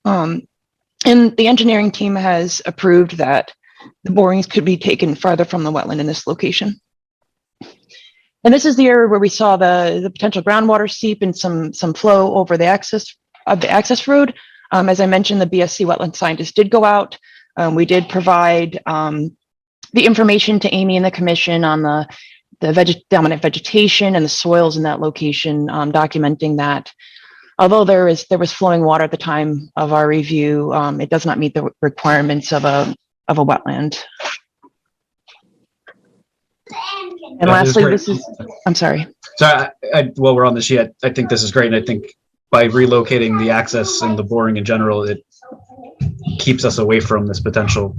And the engineering team has approved that the borings could be taken farther from the wetland in this location. And this is the area where we saw the potential groundwater seep and some flow over the access road. As I mentioned, the BSC wetland scientists did go out. We did provide the information to Amy and the commission on the dominant vegetation and the soils in that location, documenting that. Although there was flowing water at the time of our review, it does not meet the requirements of a wetland. And lastly, I'm sorry. So while we're on this yet, I think this is great. And I think by relocating the access and the boring in general, it keeps us away from this potential,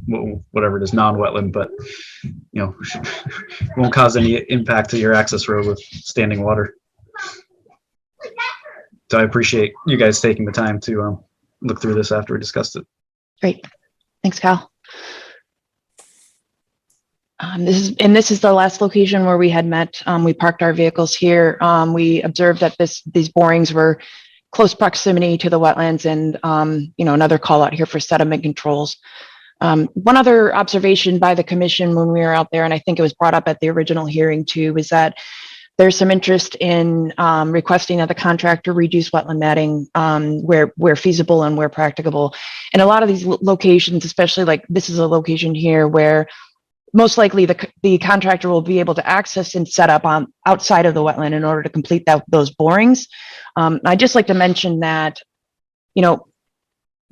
whatever it is, non-wetland, but won't cause any impact to your access road with standing water. So I appreciate you guys taking the time to look through this after we discussed it. Great. Thanks, Cal. This is the last location where we had met. We parked our vehicles here. We observed that these borings were close proximity to the wetlands, and another call out here for sediment controls. One other observation by the commission when we were out there, and I think it was brought up at the original hearing too, was that there's some interest in requesting that the contractor reduce wetland matting where feasible and where practicable. And a lot of these locations, especially like this is a location here where most likely the contractor will be able to access and set up on outside of the wetland in order to complete those borings. I'd just like to mention that,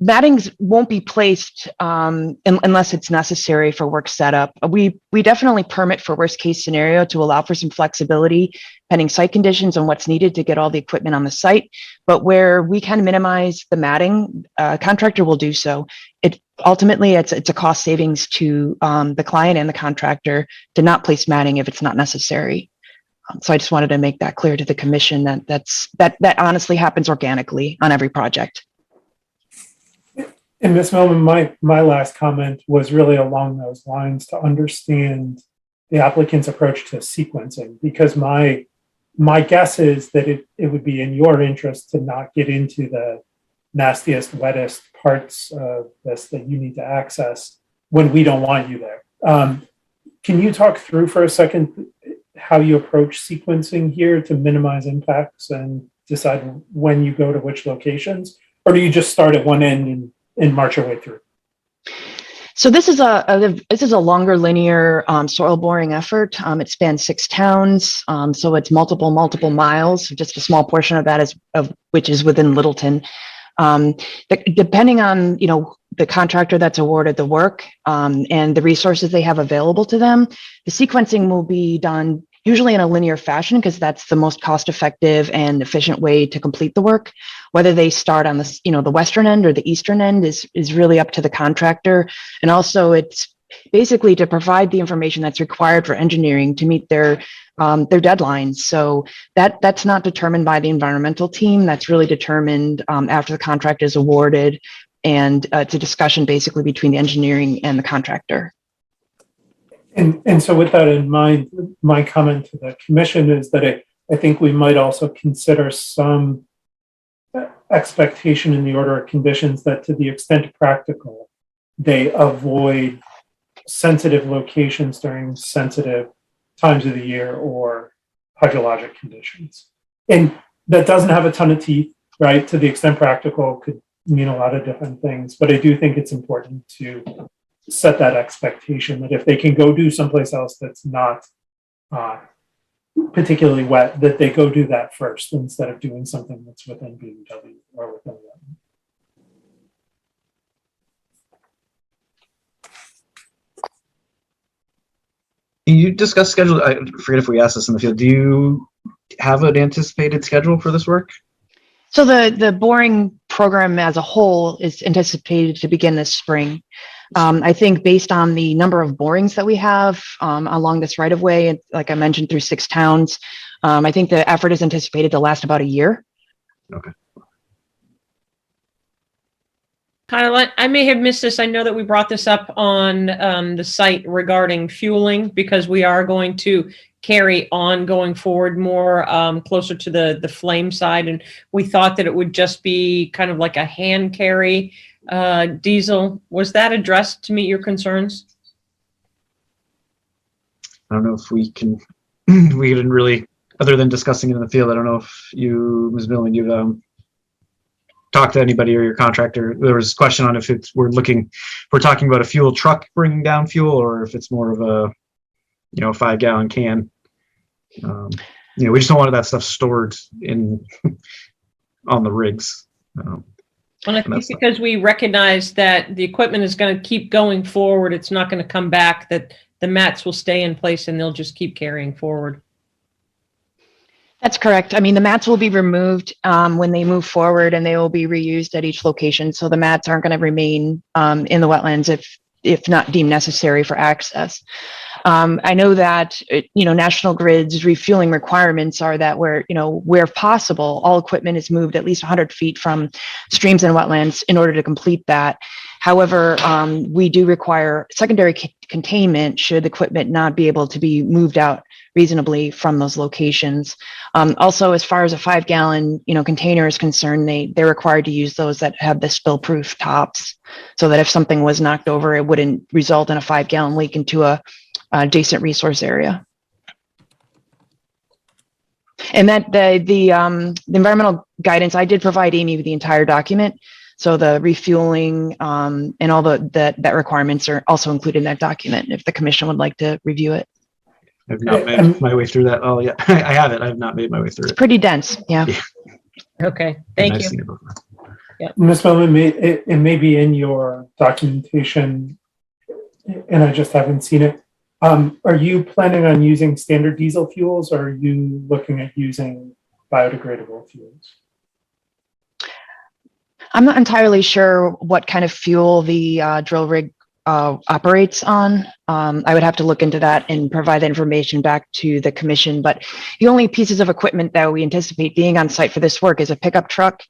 mattings won't be placed unless it's necessary for work setup. We definitely permit for worst case scenario to allow for some flexibility pending site conditions and what's needed to get all the equipment on the site. But where we can minimize the matting, contractor will do so. Ultimately, it's a cost savings to the client and the contractor to not place matting if it's not necessary. So I just wanted to make that clear to the commission that honestly happens organically on every project. And Ms. Millman, my last comment was really along those lines to understand the applicant's approach to sequencing, because my guess is that it would be in your interest to not get into the nastiest, wettest parts of this that you need to access when we don't want you there. Can you talk through for a second how you approach sequencing here to minimize impacts and decide when you go to which locations? Or do you just start at one end and march your way through? So this is a longer linear soil boring effort. It spans 6 towns, so it's multiple miles. Just a small portion of that which is within Littleton. Depending on the contractor that's awarded the work and the resources they have available to them, the sequencing will be done usually in a linear fashion because that's the most cost-effective and efficient way to complete the work. Whether they start on the western end or the eastern end is really up to the contractor. And also it's basically to provide the information that's required for engineering to meet their deadlines. So that's not determined by the environmental team. That's really determined after the contract is awarded, and it's a discussion basically between the engineering and the contractor. And so with that in mind, my comment to the commission is that I think we might also consider some expectation in the order of conditions that to the extent practical, they avoid sensitive locations during sensitive times of the year or hydrologic conditions. And that doesn't have a ton of teeth, right? To the extent practical could mean a lot of different things, but I do think it's important to set that expectation that if they can go do someplace else that's not particularly wet, that they go do that first instead of doing something that's within BW or within the. You discuss schedule. I forget if we asked this in the field. Do you have an anticipated schedule for this work? So the boring program as a whole is anticipated to begin this spring. I think based on the number of borings that we have along this right of way, like I mentioned, through 6 towns, I think the effort is anticipated to last about a year. Okay. Kyle, I may have missed this. I know that we brought this up on the site regarding fueling, because we are going to carry on going forward more closer to the flame side. And we thought that it would just be kind of like a hand carry diesel. Was that addressed to meet your concerns? I don't know if we can, we didn't really, other than discussing it in the field, I don't know if you, Ms. Millen, you've talked to anybody or your contractor. There was a question on if we're talking about a fuel truck bringing down fuel, or if it's more of a, 5-gallon can. We just don't want that stuff stored on the rigs. And I think because we recognize that the equipment is going to keep going forward, it's not going to come back, that the mats will stay in place and they'll just keep carrying forward. That's correct. I mean, the mats will be removed when they move forward, and they will be reused at each location. So the mats aren't going to remain in the wetlands if not deemed necessary for access. I know that, National Grid's refueling requirements are that where possible, all equipment is moved at least 100 feet from streams and wetlands in order to complete that. However, we do require secondary containment should the equipment not be able to be moved out reasonably from those locations. Also, as far as a 5-gallon, container is concerned, they're required to use those that have the spill-proof tops, so that if something was knocked over, it wouldn't result in a 5-gallon leak into a adjacent resource area. And that the environmental guidance, I did provide Amy with the entire document. So the refueling and all that requirements are also included in that document if the commission would like to review it. I've not made my way through that. Oh yeah, I have it. I have not made my way through it. Pretty dense, yeah. Okay, thank you. Ms. Bowman, it may be in your documentation, and I just haven't seen it. Are you planning on using standard diesel fuels, or are you looking at using biodegradable fuels? I'm not entirely sure what kind of fuel the drill rig operates on. I would have to look into that and provide that information back to the commission. But the only pieces of equipment that we anticipate being on site for this work is a pickup truck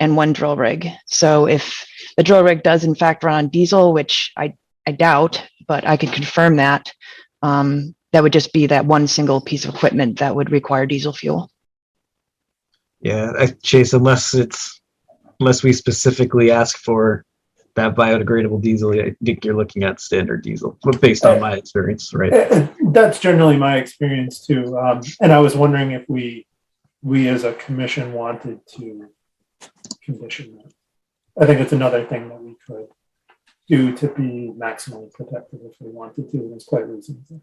and one drill rig. So if the drill rig does in fact run on diesel, which I doubt, but I can confirm that, that would just be that one single piece of equipment that would require diesel fuel. Yeah, Chase, unless we specifically ask for that biodegradable diesel, I think you're looking at standard diesel, but based on my experience, right? That's generally my experience too. And I was wondering if we as a commission wanted to condition that. I think it's another thing that we could do to be maximally protective if we wanted to, and it's quite reasonable.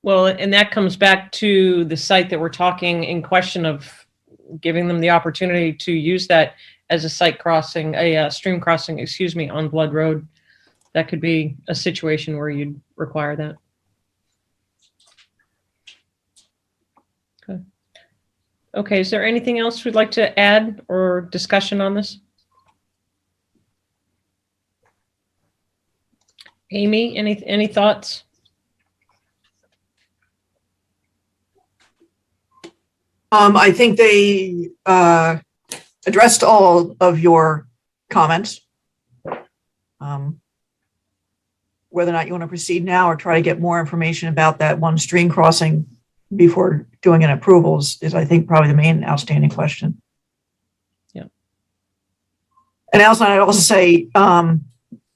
Well, and that comes back to the site that we're talking in question of giving them the opportunity to use that as a site crossing, a stream crossing, excuse me, on Blood Road. That could be a situation where you'd require that. Okay. Okay, is there anything else we'd like to add or discussion on this? Amy, any thoughts? I think they addressed all of your comments. Whether or not you want to proceed now or try to get more information about that one stream crossing before doing an approvals is, I think, probably the main outstanding question. Yeah. And Alison, I'd also say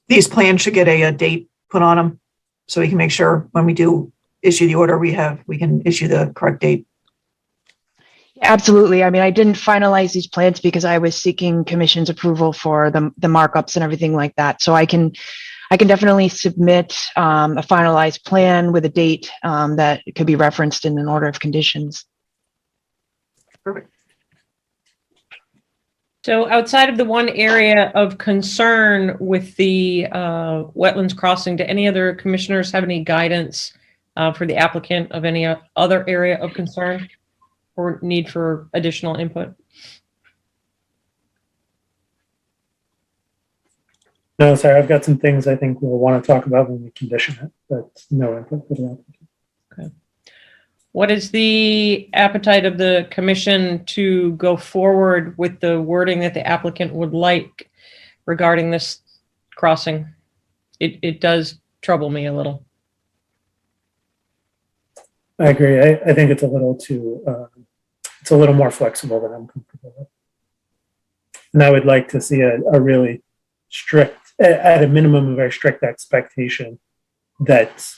these plans should get a date put on them so we can make sure when we do issue the order we can issue the correct date. Absolutely. I mean, I didn't finalize these plans because I was seeking commission's approval for the markups and everything like that. So I can definitely submit a finalized plan with a date that could be referenced in an order of conditions. Perfect. So outside of the one area of concern with the wetlands crossing, do any other commissioners have any guidance for the applicant of any other area of concern or need for additional input? No, sorry, I've got some things I think we'll want to talk about when we condition it, but no input for the applicant. Okay. What is the appetite of the commission to go forward with the wording that the applicant would like regarding this crossing? It does trouble me a little. I agree. I think it's a little too, it's a little more flexible than I'm comfortable with. And I would like to see a really strict, at a minimum, a very strict expectation that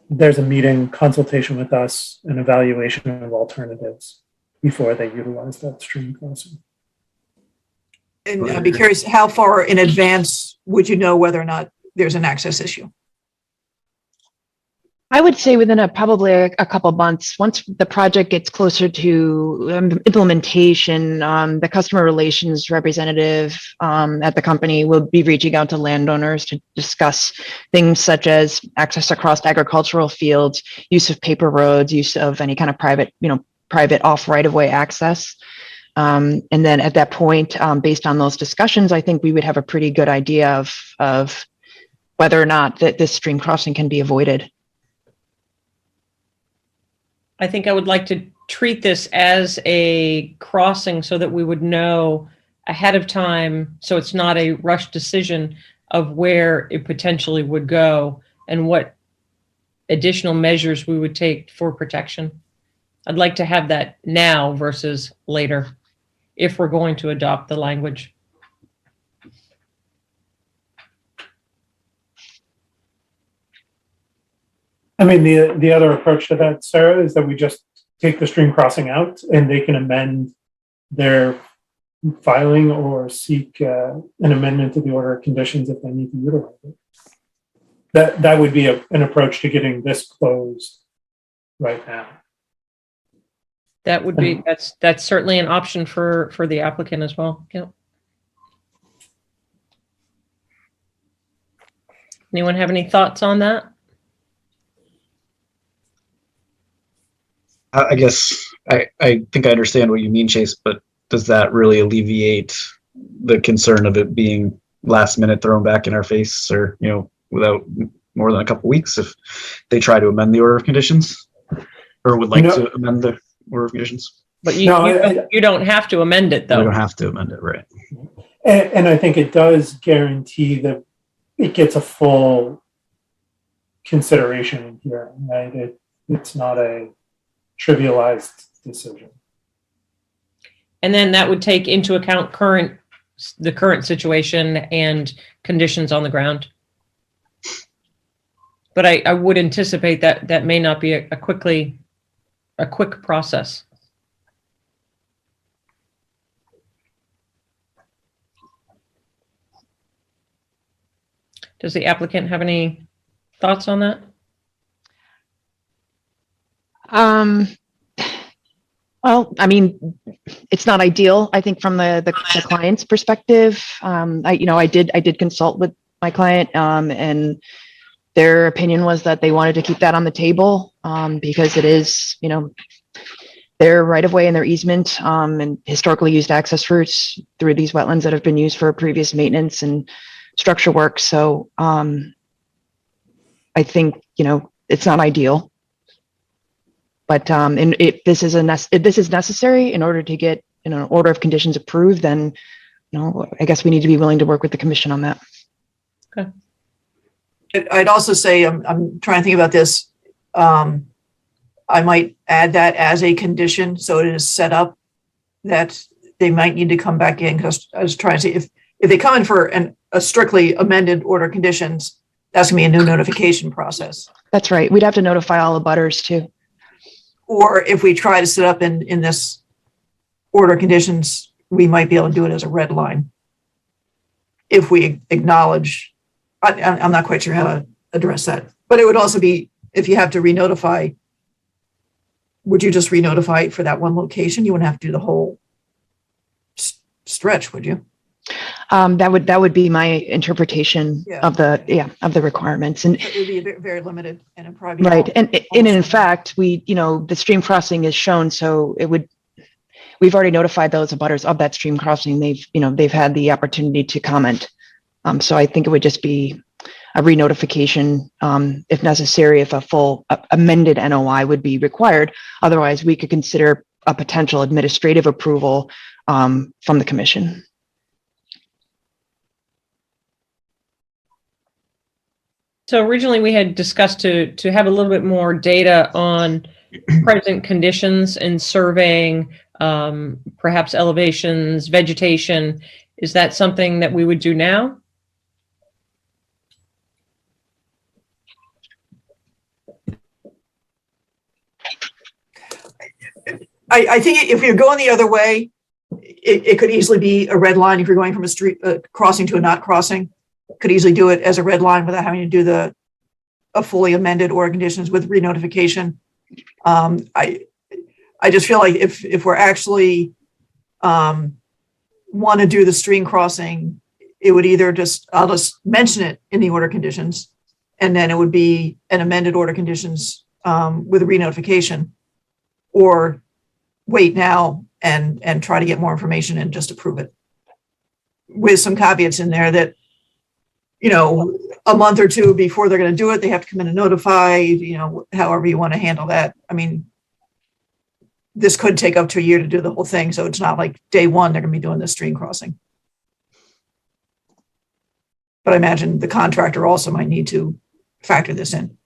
there's a meeting, consultation with us, an evaluation of alternatives before they utilize that stream crossing. And I'd be curious, how far in advance would you know whether or not there's an access issue? I would say within probably a couple months, once the project gets closer to implementation, the customer relations representative at the company will be reaching out to landowners to discuss things such as access across agricultural fields, use of paper roads, use of any kind of private off right-of-way access. And then at that point, based on those discussions, I think we would have a pretty good idea of whether or not that this stream crossing can be avoided. I think I would like to treat this as a crossing so that we would know ahead of time, so it's not a rush decision, of where it potentially would go and what additional measures we would take for protection. I'd like to have that now versus later, if we're going to adopt the language. I mean, the other approach to that, Sarah, is that we just take the stream crossing out and they can amend their filing or seek an amendment to the order of conditions if they need to utilize it. That would be an approach to getting this closed right now. That would be, that's certainly an option for the applicant as well. Yeah. Anyone have any thoughts on that? I guess I think I understand what you mean, Chase, but does that really alleviate the concern of it being last minute thrown back in our face, or, you know, without more than a couple weeks if they try to amend the order of conditions or would like to amend the order of conditions? But you don't have to amend it, though. We don't have to amend it, right? And I think it does guarantee that it gets a full consideration in here, right? It's not a trivialized decision. And then that would take into account the current situation and conditions on the ground. But I would anticipate that may not be a quick process. Does the applicant have any thoughts on that? Well, I mean, it's not ideal, I think, from the client's perspective. I did consult with my client, and their opinion was that they wanted to keep that on the table, because it is, their right of way and their easement, and historically used access routes through these wetlands that have been used for previous maintenance and structure work. So I think, it's not ideal. But and if this is necessary in order to get an order of conditions approved, then I guess we need to be willing to work with the commission on that. Okay. I'd also say I'm trying to think about this. I might add that as a condition, so it is set up that they might need to come back in, because I was trying to see if they come in for a strictly amended order of conditions, that's gonna be a new notification process. That's right. We'd have to notify all the butters too. Or if we try to set up in this order of conditions, we might be able to do it as a red line. If we acknowledge, I'm not quite sure how to address that, but it would also be, if you have to re-notify, would you just re-notify for that one location? You wouldn't have to do the whole stretch, would you? That would be my interpretation of the requirements, and it would be very limited, and it'd probably be right. And in fact, the stream crossing is shown, so we've already notified those abutters of that stream crossing. They've had the opportunity to comment. So I think it would just be a re-notification, if necessary, if a full amended NOI would be required. Otherwise, we could consider a potential administrative approval from the commission. So originally we had discussed to have a little bit more data on present conditions and surveying, perhaps elevations, vegetation. Is that something that we would do now? I think if you're going the other way, it could easily be a red line. If you're going from a street crossing to a not crossing, could easily do it as a red line without having to do a fully amended order conditions with re-notification. I just feel like if we're actually want to do the stream crossing, it would either I'll just mention it in the order conditions, and then it would be an amended order conditions with a re-notification, or wait now and try to get more information and just approve it with some caveats in there that, a month or two before they're going to do it, they have to come in and notify, however you want to handle that. I mean, this could take up to a year to do the whole thing. So it's not like day one, they're going to be doing the stream crossing. But I imagine the contractor also might need to factor this in.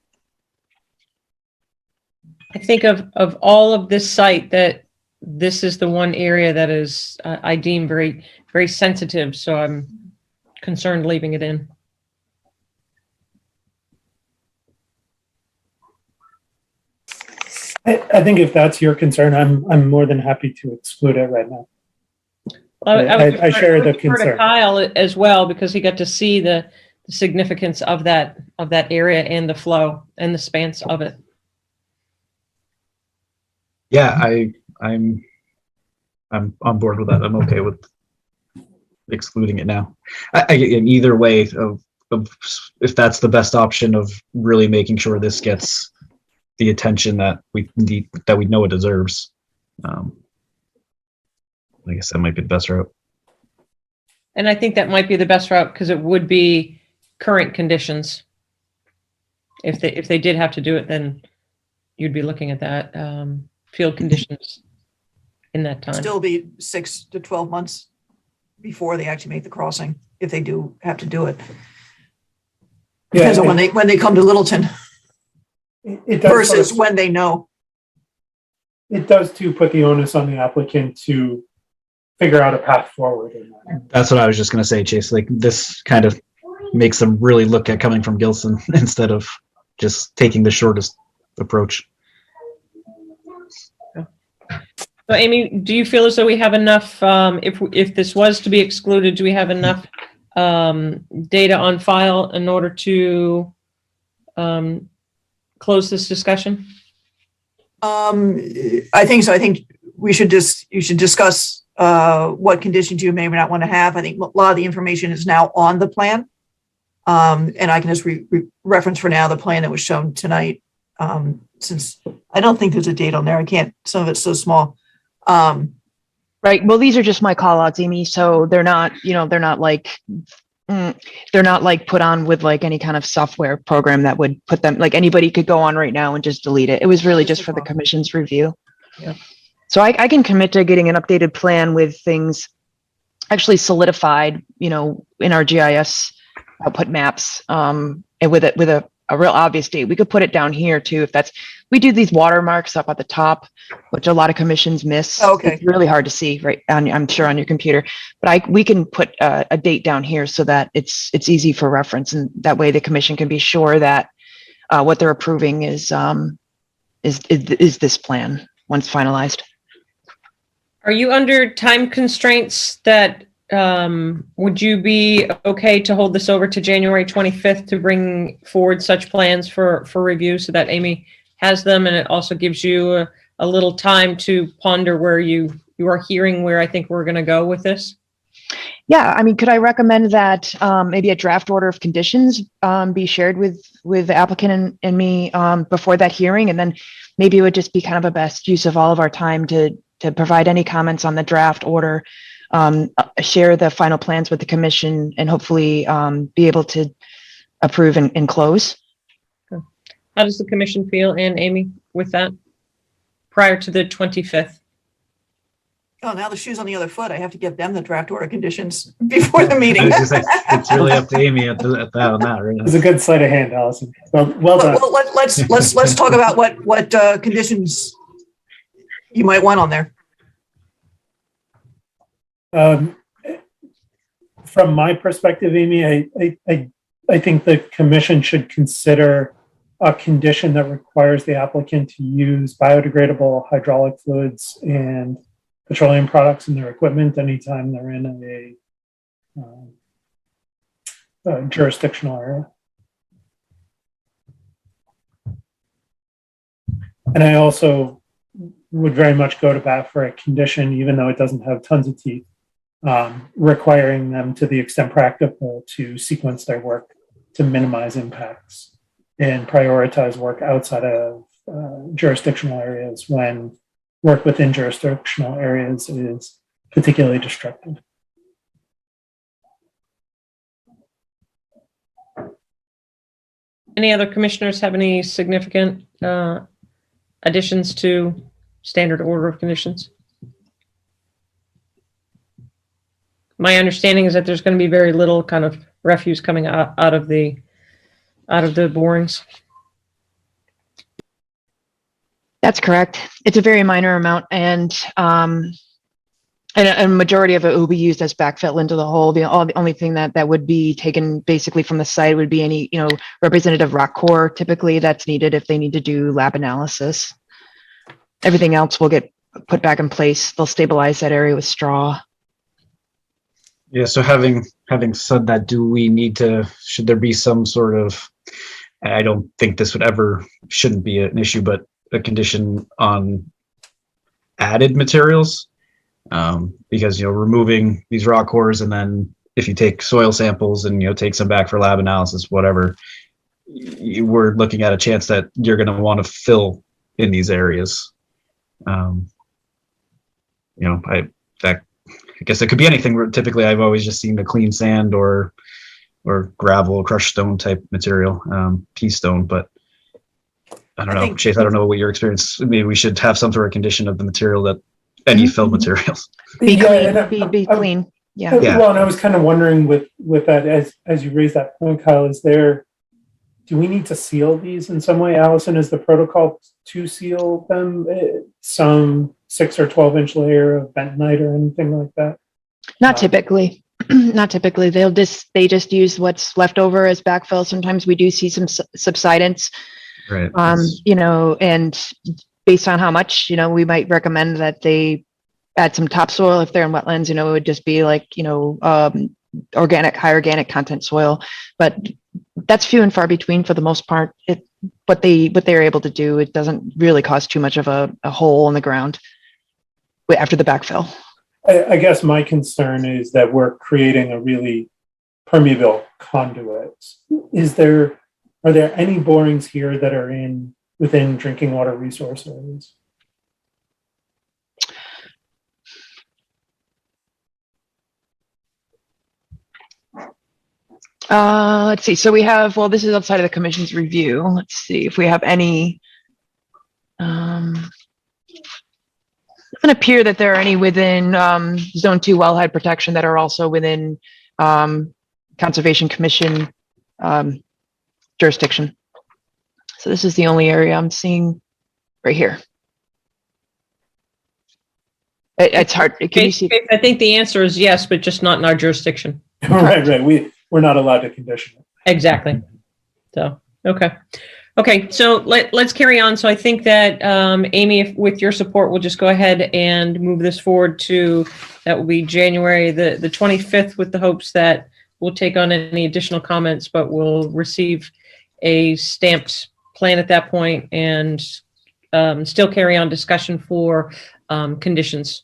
I think of all of this site, that this is the one area that is, I deem very, very sensitive. So I'm concerned leaving it in. I think if that's your concern, I'm more than happy to exclude it right now. I share the I would defer to concern. Kyle as well, because he got to see the significance of that area and the flow and the spans of it. Yeah, I'm on board with that. I'm okay with excluding it now. In either way, of if that's the best option of really making sure this gets the attention that we need, that we know it deserves. I guess that might be the best route. And I think that might be the best route, because it would be current conditions. If they did have to do it, then you'd be looking at that field conditions in that time. Still be 6 to 12 months before they actually make the crossing, if they do have to do it. Depends on when they come to Littleton It does versus sort of, when they know. it does too put the onus on the applicant to figure out a path forward. That's what I was just going to say, Chase. Like, this kind of makes them really look at coming from Gilson instead of just taking the shortest approach. So, Amy, do you feel as though we have enough, if this was to be excluded, do we have enough data on file in order to close this discussion? I think so. I think you should discuss what conditions you may or may not want to have. I think a lot of the information is now on the plan. And I can just reference for now the plan that was shown tonight, since I don't think there's a date on there. I can't, some of it's so small. Right. Well, these are just my call outs, Amy. So they're not, they're not like put on with like any kind of software program that would put them, like anybody could go on right now and just delete it. It was really just for the commission's review. Yeah. So I can commit to getting an updated plan with things actually solidified, in our GIS output maps, and with a real obvious date. We could put it down here too, if we do these watermarks up at the top, which a lot of commissions miss. Okay. It's really hard to see, right? I'm sure on your computer, but we can put a date down here so that it's easy for reference, and that way the commission can be sure that what they're approving is this plan once finalized. Are you under time constraints that would you be okay to hold this over to January 25th to bring forward such plans for review, so that Amy has them, and it also gives you a little time to ponder where you are hearing where I think we're going to go with this? Yeah, I mean, could I recommend that maybe a draft order of conditions be shared with the applicant and me before that hearing, and then maybe it would just be kind of a best use of all of our time to provide any comments on the draft order, share the final plans with the commission, and hopefully be able to approve and close. How does the commission feel, and Amy, with that prior to the 25th? Oh, now the shoe's on the other foot. I have to give them the draft order conditions before the meeting. I was just saying, it's really up to Amy on that, right? It's a good sleight of hand, Allison. Well done. Well, let's talk about what conditions you might want on there. From my perspective, Amy, I think the commission should consider a condition that requires the applicant to use biodegradable hydraulic fluids and petroleum products in their equipment anytime they're in a jurisdictional area. And I also would very much go to bat for a condition, even though it doesn't have tons of teeth, requiring them to the extent practical to sequence their work to minimize impacts and prioritize work outside of jurisdictional areas when work within jurisdictional areas is particularly destructive. Any other commissioners have any significant additions to standard order of conditions? My understanding is that there's going to be very little kind of refuse coming out of the borings. That's correct. It's a very minor amount, and a majority of it will be used as backfill into the hole. The only thing that would be taken basically from the site would be any, representative rock core typically that's needed if they need to do lab analysis. Everything else will get put back in place. They'll stabilize that area with straw. Yeah, so having said that, should there be some sort of, I don't think this shouldn't be an issue, but a condition on added materials? Because, removing these rock cores, and then if you take soil samples and, take some back for lab analysis, whatever, we're looking at a chance that you're going to want to fill in these areas. I guess it could be anything. Typically, I've always just seen the clean sand or gravel, crushed stone type material, pea stone. But I don't know, Chase. I don't know what your experience. Maybe we should have some sort of condition of the material that any fill materials. Be Yeah, clean. Be clean. Yeah. Well, and I was kind of wondering with that, as you raise that point, Kyle, do we need to seal these in some way? Allison, is the protocol to seal them some 6 or 12-inch layer of bentonite or anything like that? Not typically. Not typically. They just use what's left over as backfill. Sometimes we do see some subsidence. Right. And based on how much, we might recommend that they add some topsoil if they're in wetlands. It would just be like, high organic content soil, but that's few and far between for the most part. What they're able to do, it doesn't really cause too much of a hole in the ground after the backfill. I guess my concern is that we're creating a really permeable conduit. Are there any borings here that are within drinking water resource areas? Let's see. So we have, this is outside of the commission's review. Let's see if we have any. It doesn't appear that there are any within Zone 2 wellhead protection that are also within Conservation Commission jurisdiction. So this is the only area I'm seeing right here. It's hard. Can you see? I think the answer is yes, but just not in our jurisdiction. Right. We're not allowed to condition it. Exactly. So, okay. So let's carry on. So I think that Amy, with your support, we'll just go ahead and move this forward to, that will be January the 25th, with the hopes that we'll take on any additional comments, but we'll receive a stamped plan at that point and still carry on discussion for conditions.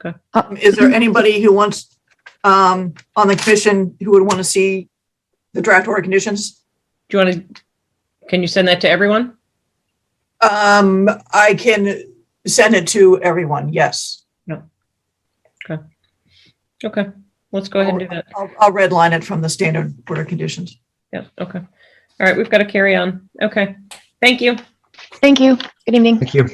Okay. Is there anybody who wants on the commission who would want to see the draft order conditions? Can you send that to everyone? I can send it to everyone. Yes. No. Okay. Let's go ahead and do that. I'll redline it from the standard order conditions. Yeah. Okay. All right. We've got to carry on. Okay. Thank you. Thank you. Good evening. Thank you.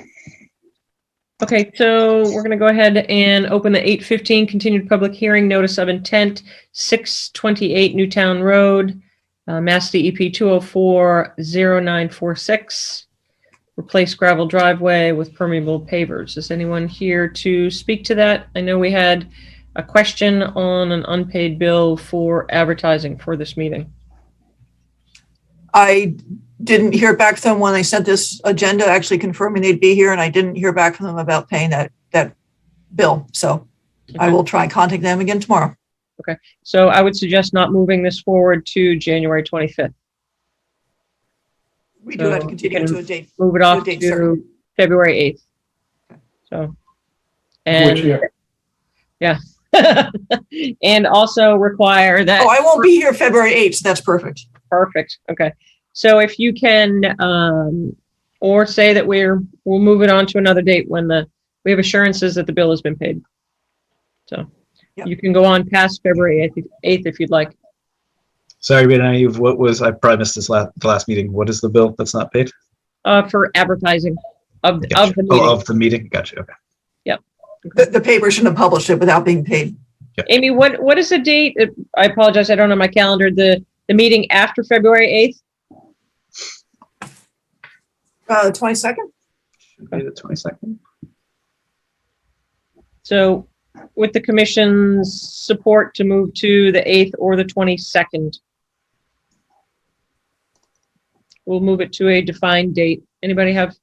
Okay, so we're going to go ahead and open the 8:15 continued public hearing, notice of intent, 628 Newtown Road, Mass DEP 204-0946, replace gravel driveway with permeable pavers. Is anyone here to speak to that? I know we had a question on an unpaid bill for advertising for this meeting. I didn't hear back from them when they sent this agenda actually confirming they'd be here, and I didn't hear back from them about paying that bill. So okay. I will try and contact them again tomorrow. Okay. So I would suggest not moving this forward to January 25th. We do have to continue to a date. Move it off to February 8th. Okay. So, and which year? Yeah. And also require that. Oh, I won't be here February 8th. So that's perfect. Perfect. Okay. So if you can, or say that we'll move it on to another date when we have assurances that the bill has been paid. So yep. You can go on past February 8th if you'd like. Sorry, but I probably missed this the last meeting. What is the bill that's not paid? For advertising of gotcha. the meeting. Of the meeting. Gotcha. Okay. Yep. Okay. The paper shouldn't have published it without being paid. Amy, what is the date? I apologize, I don't know my calendar. The meeting after February 8th? 22nd? Should be the 22nd. So with the commission's support to move to the 8th or the 22nd. We'll move it to a defined date. Anybody have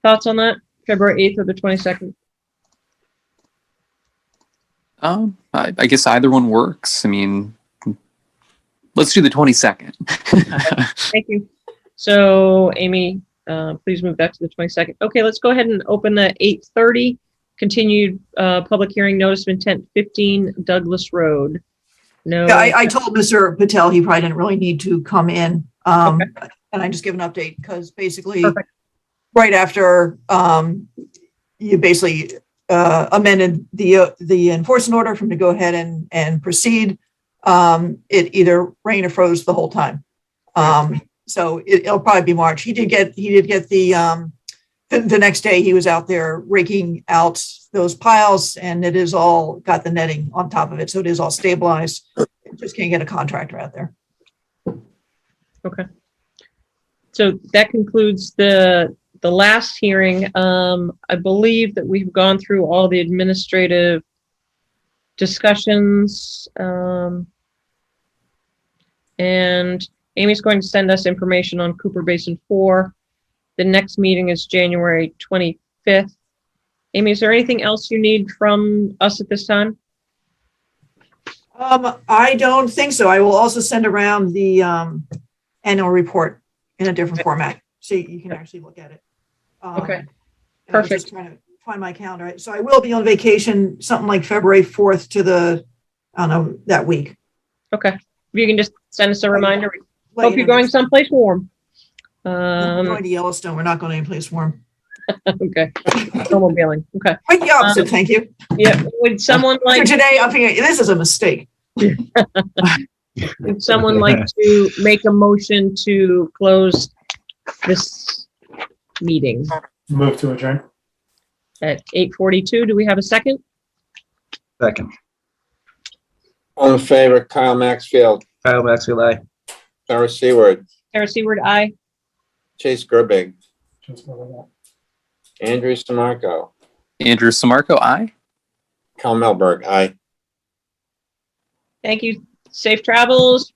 thoughts on that? February 8th or the 22nd? I guess either one works. I mean, let's do the 22nd. Thank you. So Amy, please move that to the 22nd. Okay, let's go ahead and open the 8:30 continued public hearing notice of intent 15 Douglas Road. No. Yeah, I told Mr. Patel he probably didn't really need to come in. Okay. And I just give an update because basically Perfect. right after you basically amended the enforcement order for him to go ahead and proceed, it either rained or froze the whole time. So it'll probably be March. He did get the next day he was out there raking out those piles, and it is all got the netting on top of it, so it is all stabilized. Just can't get a contractor out there. Okay. So that concludes the last hearing. I believe that we've gone through all the administrative discussions. And Amy's going to send us information on Cooper Basin 4. The next meeting is January 25th. Amy, is there anything else you need from us at this time? I don't think so. I will also send around the annual report in a different format, so you can actually look at it. Okay, and I'm perfect. just trying to find my calendar. So I will be on vacation, something like February 4th to I don't know, that week. Okay. If you can just send us a reminder. Let Hope you you're know going next time. someplace warm. We're going to Yellowstone. We're not going anyplace warm. Okay. Snowmobiling. Okay. Quite the opposite, thank you. Yeah. Would someone For like today, I'm thinking this is a mistake. would someone like to make a motion to close this meeting Move to adjourn. at 8:42? Do we have a second? Second. All in favor, Kyle Maxfield, Kyle Maxfield, aye. Sarah Seward, Sarah Seward, aye. Chase Gerbig, Just one of that. Andrew Samarco, Andrew Samarco, aye. Cal Melberg, aye. Thank you. Safe travels.